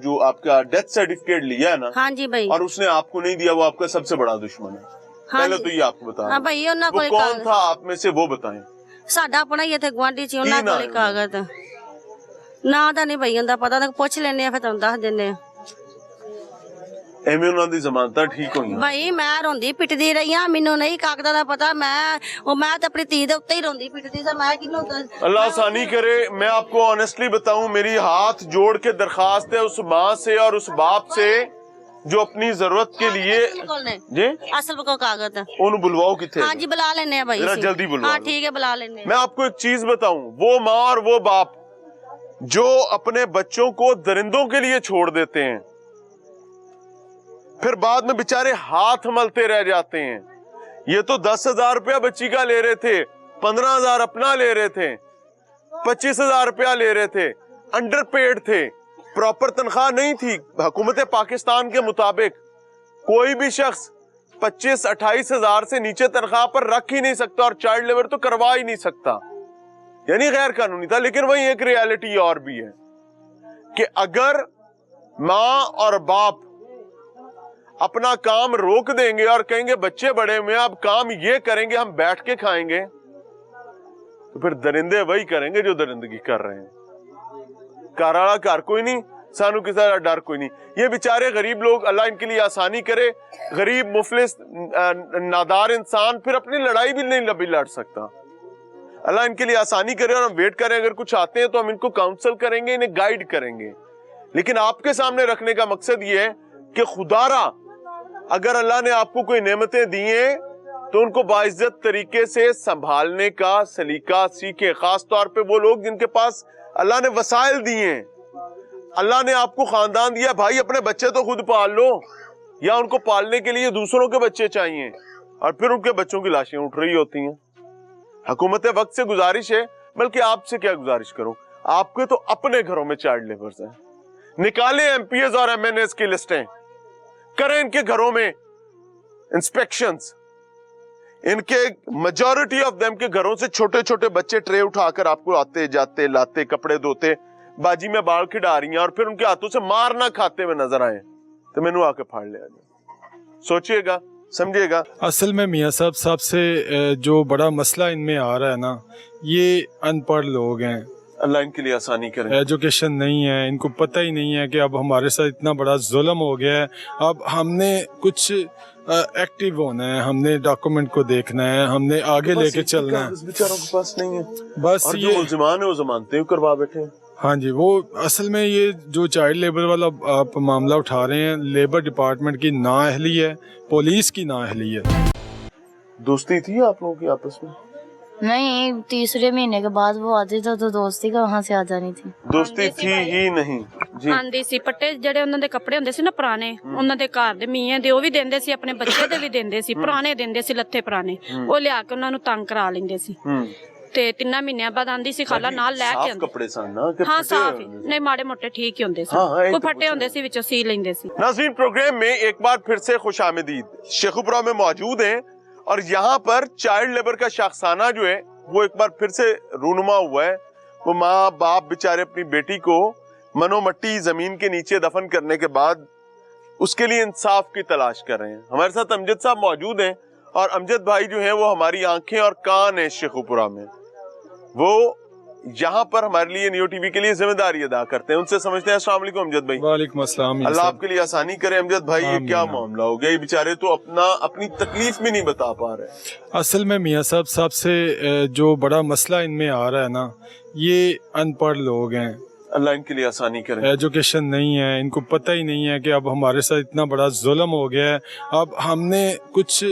जो आपका डेथ सर्टिफिकेट लिया है ना, ਹਾਂਜੀ ਭਾਈ, और उसने आपको नहीं दिया, वो आपका सबसे बड़ा दुश्मन है। पहले तो ये आपको बता ਹਾਂ ਭਾਈ ਉਹਨਾਂ वो ਕੋਲ कौन ਕਾਗਜ਼ था आप में से वो बताएं। ਸਾਡਾ ਆਪਣਾ ਹੀ ਇੱਥੇ ਗੁਆਂਢੀ ਸੀ, ਉਹਨਾਂ ਕੀ ਨਾਂ ਕੋਲ ਹੀ ਹੈ ਕਾਗਜ਼ ਨਾ ਤਾਂ ਨਹੀਂ ਭਾਈ ਹੁੰਦਾ ਪਤਾ, ਤਾਂ ਪੁੱਛ ਲੈਣੇ ਆ ਫਿਰ ਤੁਹਾਨੂੰ ਦੱਸ ਦਿੰਦੇ ਆ। ਐਵੇਂ ਉਹਨਾਂ ਦੀ ਜ਼ਮਾਨਤਾਂ ਠੀਕ ਹੋਈਆਂ। ਭਾਈ ਮੈਂ ਰੋਂਦੀ ਪਿੱਟਦੀ ਰਹੀ ਆ, ਮੈਨੂੰ ਨਹੀਂ ਕਾਗਜ਼ਾਂ ਦਾ ਪਤਾ, ਮੈਂ ਤਾਂ ਆਪਣੀ ਧੀ ਦੇ ਉੱਤੇ ਹੀ ਰੋਂਦੀ ਪਿੱਟਦੀ ਸੀ, ਮੈਂ ਕਿਹਨੂੰ अल्लाह आसानी करे। मैं आपको ऑनेस्टली बताऊं, मेरी हाथ जोड़ के दरखास्त है उस माँ से और उस बाप से जो अपनी जरूरत के लिए जी ਅਸਲ ਕੋ ਕਾਗਜ਼ ਉਹਨੂੰ ਬੁਲਵਾਓ ਕਿੱਥੇ? ਹਾਂਜੀ ਬੁਲਾ ਲੈਣੇ ਆ ਭਾਈ जरा ਅਸੀਂ। जल्दी बुलवा हाँ लो। ठीक है बुला लेने। मैं आपको एक चीज बताऊं, वो माँ और वो बाप जो अपने बच्चों को दरिंदों के लिए छोड़ देते हैं, फिर बाद में बेचारे हाथ मलते रह जाते हैं। ये तो 10,000 रुपया बच्ची का ले रहे थे, 15,000 अपना ले रहे थे, 25,000 रुपया ले रहे थे, अंडरपेड थे, प्रॉपर तनख्वाह नहीं थी। हुकूमत पाकिस्तान के मुताबिक कोई भी शख्स 25-28 हजार से नीचे तनख्वाह पर रख ही नहीं सकता और चाइल्ड लेबर तो करवा ही नहीं सकता, यानी गैर कानूनी था। लेकिन वही एक रियलिटी और भी है कि अगर माँ और बाप अपना काम रोक देंगे और कहेंगे बच्चे बड़े हुए अब काम ये करेंगे, हम बैठ के खाएंगे, तो फिर दरिंदे वही करेंगे जो दरिंदगी कर रहे हैं। घर वाला घर कोई नहीं, सानू किसी का डर कोई नहीं। ये बेचारे गरीब लोग, अल्लाह इनके लिए आसानी करे। गरीब मुफलिस नादार इंसान फिर अपनी लड़ाई भी नहीं लड़ सकता। अल्लाह इनके लिए आसानी करे और हम वेट करें, अगर कुछ आते हैं तो हम इनको काउंसल करेंगे, इन्हें गाइड करेंगे। लेकिन आपके सामने रखने का मकसद ये है कि खुदारा अगर अल्लाह ने आपको कोई नेमतें दी हैं तो उनको बाइज्जत तरीके से संभालने का सलीका सीखे। खास तौर पे वो लोग जिनके पास अल्लाह ने वसाइल दिए हैं। अल्लाह ने आपको खानदान दिया, भाई अपने बच्चे तो खुद पाल लो, या उनको पालने के लिए दूसरों के बच्चे चाहिए, और फिर उनके बच्चों की लाशें उठ रही होती हैं। हुकूमत वक्त से गुजारिश है, बल्कि आपसे क्या गुजारिश करूं, आपके तो अपने घरों में चाइल्ड लेबर्स हैं। निकालें एमपीएस और एमएनएस की लिस्टें, करें इनके घरों में इंस्पेक्शंस। इनके मेजॉरिटी ऑफ देम के घरों से छोटे छोटे बच्चे ट्रे उठाकर आपको आते जाते लाते, कपड़े धोते, बाजी में बाल खिड़ा रही हैं, और फिर उनके हाथों से मार ना खाते हुए नजर आए तो मैनू आके फाड़ लिया जाए। सोचिएगा, समझिएगा। असल में मियाँ साहब से जो बड़ा मसला इनमें आ रहा है ना, ये अनपढ़ लोग हैं। अल्लाह इनके लिए आसानी करे। एजुकेशन नहीं है, इनको पता ही नहीं है कि अब हमारे साथ इतना बड़ा जुल्म हो गया है। अब हमने कुछ एक्टिव होना है, हमने डॉक्यूमेंट को देखना है, हमने आगे लेके चलना है। बेचारों के पास नहीं है, बस और ये जो मुल्ज़िमान है वो जमानतें करवा बैठे हैं। हाँ जी, वो असल में ये जो चाइल्ड लेबर वाला आप मामला उठा रहे हैं, लेबर डिपार्टमेंट की नाअहली है, पुलिस की नाअहली है। दोस्ती थी आप लोगों की आपस में? नहीं, तीसरे महीने के बाद वो आते थे तो दोस्ती कहाँ से आ जानी थी। दोस्ती थी ही नहीं जी। ਆਂਦੀ ਸੀ ਪੱਟੇ ਜਿਹੜੇ ਉਹਨਾਂ ਦੇ ਕੱਪੜੇ ਹੁੰਦੇ ਸੀ ਨਾ ਪੁਰਾਣੇ, ਉਹਨਾਂ ਦੇ ਘਰ ਦੇ ਮੀਆਂ ਦੇ ਉਹ ਵੀ ਦਿੰਦੇ ਸੀ, ਆਪਣੇ ਬੱਚੇ ਦੇ ਵੀ ਦਿੰਦੇ ਸੀ, ਪੁਰਾਣੇ ਦਿੰਦੇ ਸੀ ਲੱਥੇ ਪੁਰਾਣੇ, ਉਹ ਲਿਆ ਕੇ ਉਹਨਾਂ ਨੂੰ ਤੰਗ ਕਰਾ ਲੈਂਦੇ ਸੀ। ਤੇ 3 ਮਹੀਨਿਆਂ ਬਾਅਦ ਆਂਦੀ ਸੀ ਖਾਲਾ ਨਾਲ ਲੈ ਕੇ ਆਂਦੀ। कपड़े सन ना कि ਹਾਂ फटे ਸਾਫ होंगे थे? ਨਹੀਂ, ਮਾੜੇ ਮੋਟੇ ਠੀਕ ਹੀ ਹੁੰਦੇ ਸੀ, हाँ, एक ਕੋਈ तो ਫੱਟੇ ਹੁੰਦੇ ਸੀ ਵਿੱਚੋਂ ਸੀ ਲੈਂਦੇ ਸੀ। नाज़रीन, प्रोग्राम में एक बार फिर से खुश आमदीद। शेखुपुरा में मौजूद हैं और यहाँ पर चाइल्ड लेबर का शाखसाना जो है वो एक बार फिर से रूनुमा हुआ है। वो माँ बाप बेचारे अपनी बेटी को मनोमट्टी जमीन के नीचे दफन करने के बाद उसके लिए इंसाफ की तलाश कर रहे हैं। हमारे साथ अमजद साहब मौजूद हैं और अमजद भाई जो हैं वो हमारी आंखें और कान है शेखुपुरा में। वो यहाँ पर हमारे लिए नियो टीवी के लिए जिम्मेदारी अदा करते हैं। उनसे समझते हैं। अस्सलाम वालेकुम अमजद भाई। वालेकुम अस्सलाम। अल्लाह आपके लिए आसानी करे। अमजद भाई, ये क्या मामला हो गया? ये बेचारे तो अपनी तकलीफ भी नहीं बता पा रहे। असल में मियाँ साहब से जो बड़ा मसला इनमें आ रहा है ना, ये अनपढ़ लोग हैं। अल्लाह इनके लिए आसानी करे। एजुकेशन नहीं है, इनको पता ही नहीं है कि अब हमारे साथ इतना बड़ा जुल्म हो गया है। अब हमने कुछ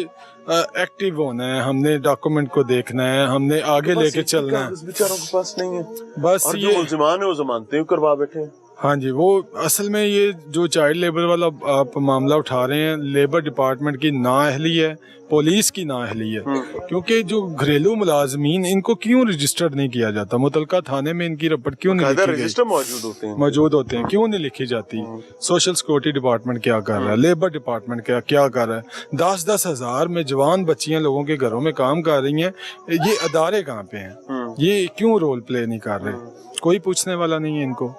एक्टिव होना है, हमने डॉक्यूमेंट को देखना है, हमने आगे लेके चलना है। बेचारों के पास नहीं है, बस और जो ये मुल्ज़िमान है वो जमानतें करवा बैठे हैं। हाँ जी, वो असल में ये जो चाइल्ड लेबर वाला आप मामला उठा रहे हैं, लेबर डिपार्टमेंट की नाअहली है, पुलिस की नाअहली है। क्योंकि जो घरेलू मुलाजमीन, इनको क्यों रजिस्टर्ड नहीं किया जाता? मुतलका थाने में इनकी रिपोर्ट क्यों नहीं लिखी रजिस्टर गई? मौजूद होते हैं, क्यों नहीं लिखी जाती? सोशल सिक्योरिटी डिपार्टमेंट क्या कर रहा है, लेबर डिपार्टमेंट क्या कर रहा है? 10-10 हज़ार में जवान बच्चियां लोगों के घरों में काम कर रही हैं। ये अदारे कहाँ पे हैं? ये क्यों रोल प्ले नहीं कर रहे? कोई पूछने वाला नहीं है इनको।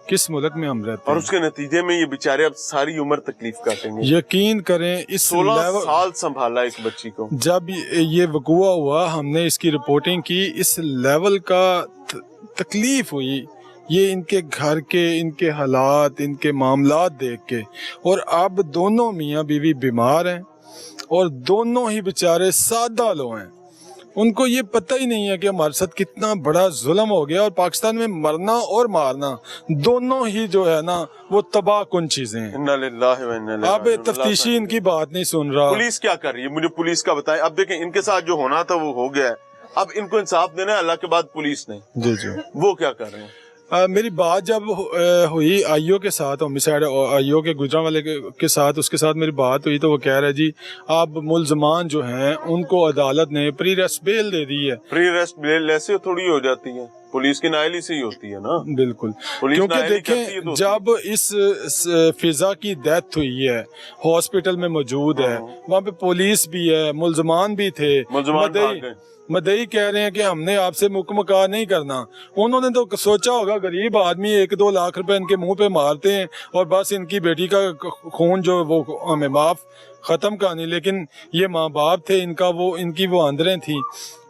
किस मुल्क में हम रहते हैं? और उसके नतीजे में ये बेचारे अब सारी उम्र तकलीफ काटेंगे। यकीन करें, इस 16 साल संभाला एक बच्ची को। जब ये वक़ुआ हुआ, हमने इसकी रिपोर्टिंग की, इस लेवल का तकलीफ हुई ये इनके घर के, इनके हालात, इनके मामलात देख के। और अब दोनों मियाँ बीवी बीमार हैं और दोनों ही बेचारे सादा लोग हैं। उनको ये पता ही नहीं है कि हमारे साथ कितना बड़ा जुल्म हो गया, और पाकिस्तान में मरना और मारना दोनों ही जो है ना वो तबाह कुन चीजें हैं। इन्ना लिल्लाहि व इन्ना इलैहि अब राजिऊन। तफ्तीशी इनकी बात नहीं सुन रहा। पुलिस क्या कर रही है? मुझे पुलिस का बताएं। अब देखें, इनके साथ जो होना था वो हो गया है, अब इनको इंसाफ देना है। अल्लाह के बाद पुलिस ने, जी जी, वो क्या कर रहे हैं? मेरी बात जब हुई आईओ के साथ, होमिसाइड आईओ के गुजरांवाले के साथ, उसके साथ मेरी बात हुई तो वो कह रहा है जी अब मुल्ज़मान जो हैं उनको अदालत ने प्री रेस्ट बेल दे दी है। प्री रेस्ट बेल ऐसे थोड़ी हो जाती है, पुलिस की नाअहली से ही होती है ना। बिल्कुल, क्योंकि देखें जब इस फिजा की डेथ हुई है, हॉस्पिटल में मौजूद है, वहाँ पे पुलिस भी है, मुल्ज़मान भी थे, मदई कह रहे हैं कि हमने आपसे मुकमका नहीं करना। उन्होंने तो सोचा होगा गरीब आदमी 1-2 लाख रुपए इनके मुंह पे मारते हैं और बस इनकी बेटी का खून जो वो हमें माफ, खत्म कहानी। लेकिन ये माँ बाप थे, इनकी वो आंदरें थी।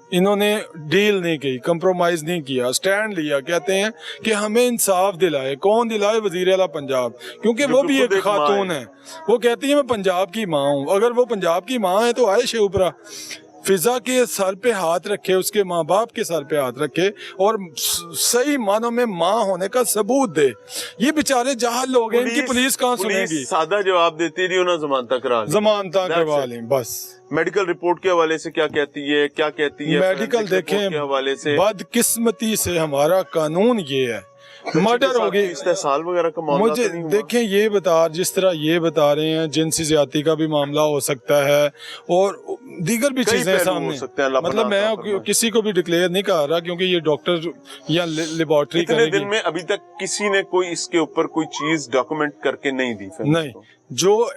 इन्होंने डील नहीं की, कंप्रोमाइज नहीं किया, स्टैंड लिया। कहते हैं कि हमें इंसाफ दिलाए। कौन दिलाए? वजीर आला पंजाब, क्योंकि वो भी एक खातून है। वो कहती है मैं पंजाब की माँ हूँ। अगर वो पंजाब की माँ है तो आए शेखपुरा, फिजा के सर पे हाथ रखे, उसके माँ बाप के सर पे हाथ रखे और सही मानों में माँ होने का सबूत दे। ये बेचारे जाहल लोग हैं, इनकी पुलिस कहाँ सुनेगी? सादा जवाब देती नहीं, उन्हें जमानत करा लें। जमानत करवा लें बस। मेडिकल रिपोर्ट के हवाले से क्या कहती है, क्या कहती है? मेडिकल देखें, के हवाले से बदकिस्मती से हमारा कानून ये है, मर्डर हो गई, साल वगैरह का मामला मुझे तो नहीं हुआ? देखें ये बता, जिस तरह ये बता रहे हैं जिनसी ज्यादती का भी मामला हो सकता है और दीगर भी कई चीजें पहलू हो सामने। सकते हैं, अल्लाह मतलब पनाह अता मैं फरमाए। किसी को भी डिक्लेयर नहीं कर रहा, क्योंकि ये डॉक्टर या लेबोरेटरी इतने करेगी। दिन में अभी तक किसी ने कोई इसके ऊपर कोई चीज डॉक्यूमेंट करके नहीं दी फिर नहीं, जो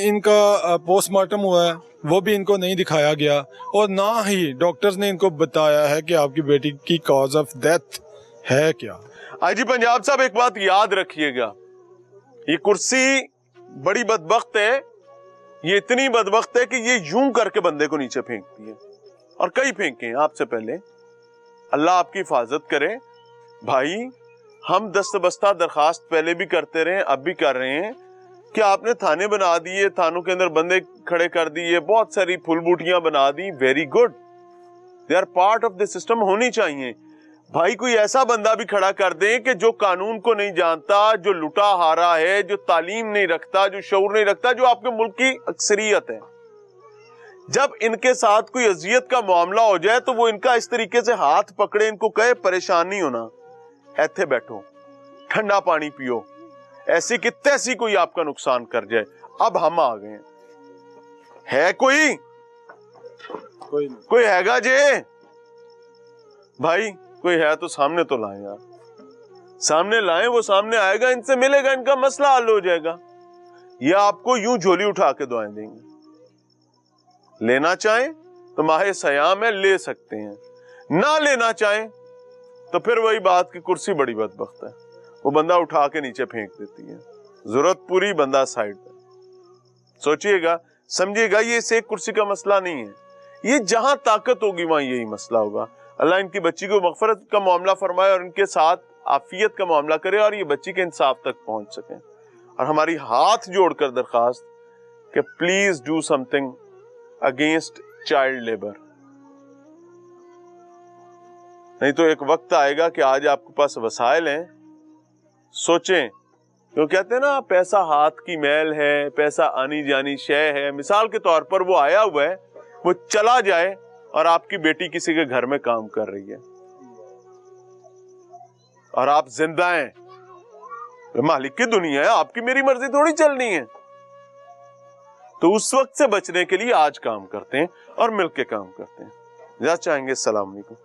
इनका पोस्टमार्टम हुआ है वो भी इनको नहीं दिखाया गया, और ना ही डॉक्टर्स ने इनको बताया है कि आपकी बेटी की कॉज ऑफ डेथ है क्या। आईजी पंजाब साहब, एक बात याद रखिएगा, ये कुर्सी बड़ी बदबख्त है। ये इतनी बदबख्त है कि ये यूं करके बंदे को नीचे फेंकती है, और कई फेंके हैं आपसे पहले। अल्लाह आपकी हिफाजत करे भाई। हम दस्तबस्ता दरखास्त पहले भी करते रहे, अब भी कर रहे हैं कि आपने थाने बना दिए, थानों के अंदर बंदे खड़े कर दिए, बहुत सारी फुल बूटियां बना दी, very good, they are part of the system, होनी चाहिए भाई। कोई ऐसा बंदा भी खड़ा कर दें कि जो कानून को नहीं जानता, जो लुटा हारा है, जो तालीम नहीं रखता, जो शऊर नहीं रखता, जो आपके मुल्क की अक्सरियत है। जब इनके साथ कोई अजियत का मामला हो जाए तो वो इनका इस तरीके से हाथ पकड़े, इनको कहे परेशान नहीं होना, ऐथे बैठो, ठंडा पानी पियो, ऐसी कि तैसी कोई आपका नुकसान कर जाए। अब हम आ गए है कोई हैगा जे भाई, कोई है तो सामने तो लाए यार, सामने लाए, वो सामने आएगा, इनसे मिलेगा, इनका मसला हल हो जाएगा। ये आपको यूं झोली उठा के दुआएं देंगे। लेना चाहें तो माहे सयाम है, ले सकते हैं, ना लेना चाहें तो फिर वही बात की कुर्सी बड़ी बदबख्त है, वो बंदा उठा के नीचे फेंक देती है। जरूरत पूरी, बंदा साइड पे। सोचिएगा, समझिएगा, ये इस एक कुर्सी का मसला नहीं है, ये जहां ताकत होगी वहां यही मसला होगा। अल्लाह इनकी बच्ची को मगफरत का मामला फरमाए और इनके साथ आफियत का मामला करे और ये बच्ची के इंसाफ तक पहुंच सके। और हमारी हाथ जोड़कर दरखास्त कि please do something against child labour. नहीं तो एक वक्त आएगा कि आज आपके पास वसाइल हैं, सोचें, तो कहते हैं ना पैसा हाथ की मैल है, पैसा आनी जानी शय है। मिसाल के तौर पर वो आया हुआ है, वो चला जाए और आपकी बेटी किसी के घर में काम कर रही है और आप जिंदा हैं, मालिक की दुनिया है, आपकी मेरी मर्जी थोड़ी चलनी है। तो उस वक्त से बचने के लिए आज काम करते हैं और मिलके काम करते हैं। चाहेंगे। अस्सलाम वालेकुम।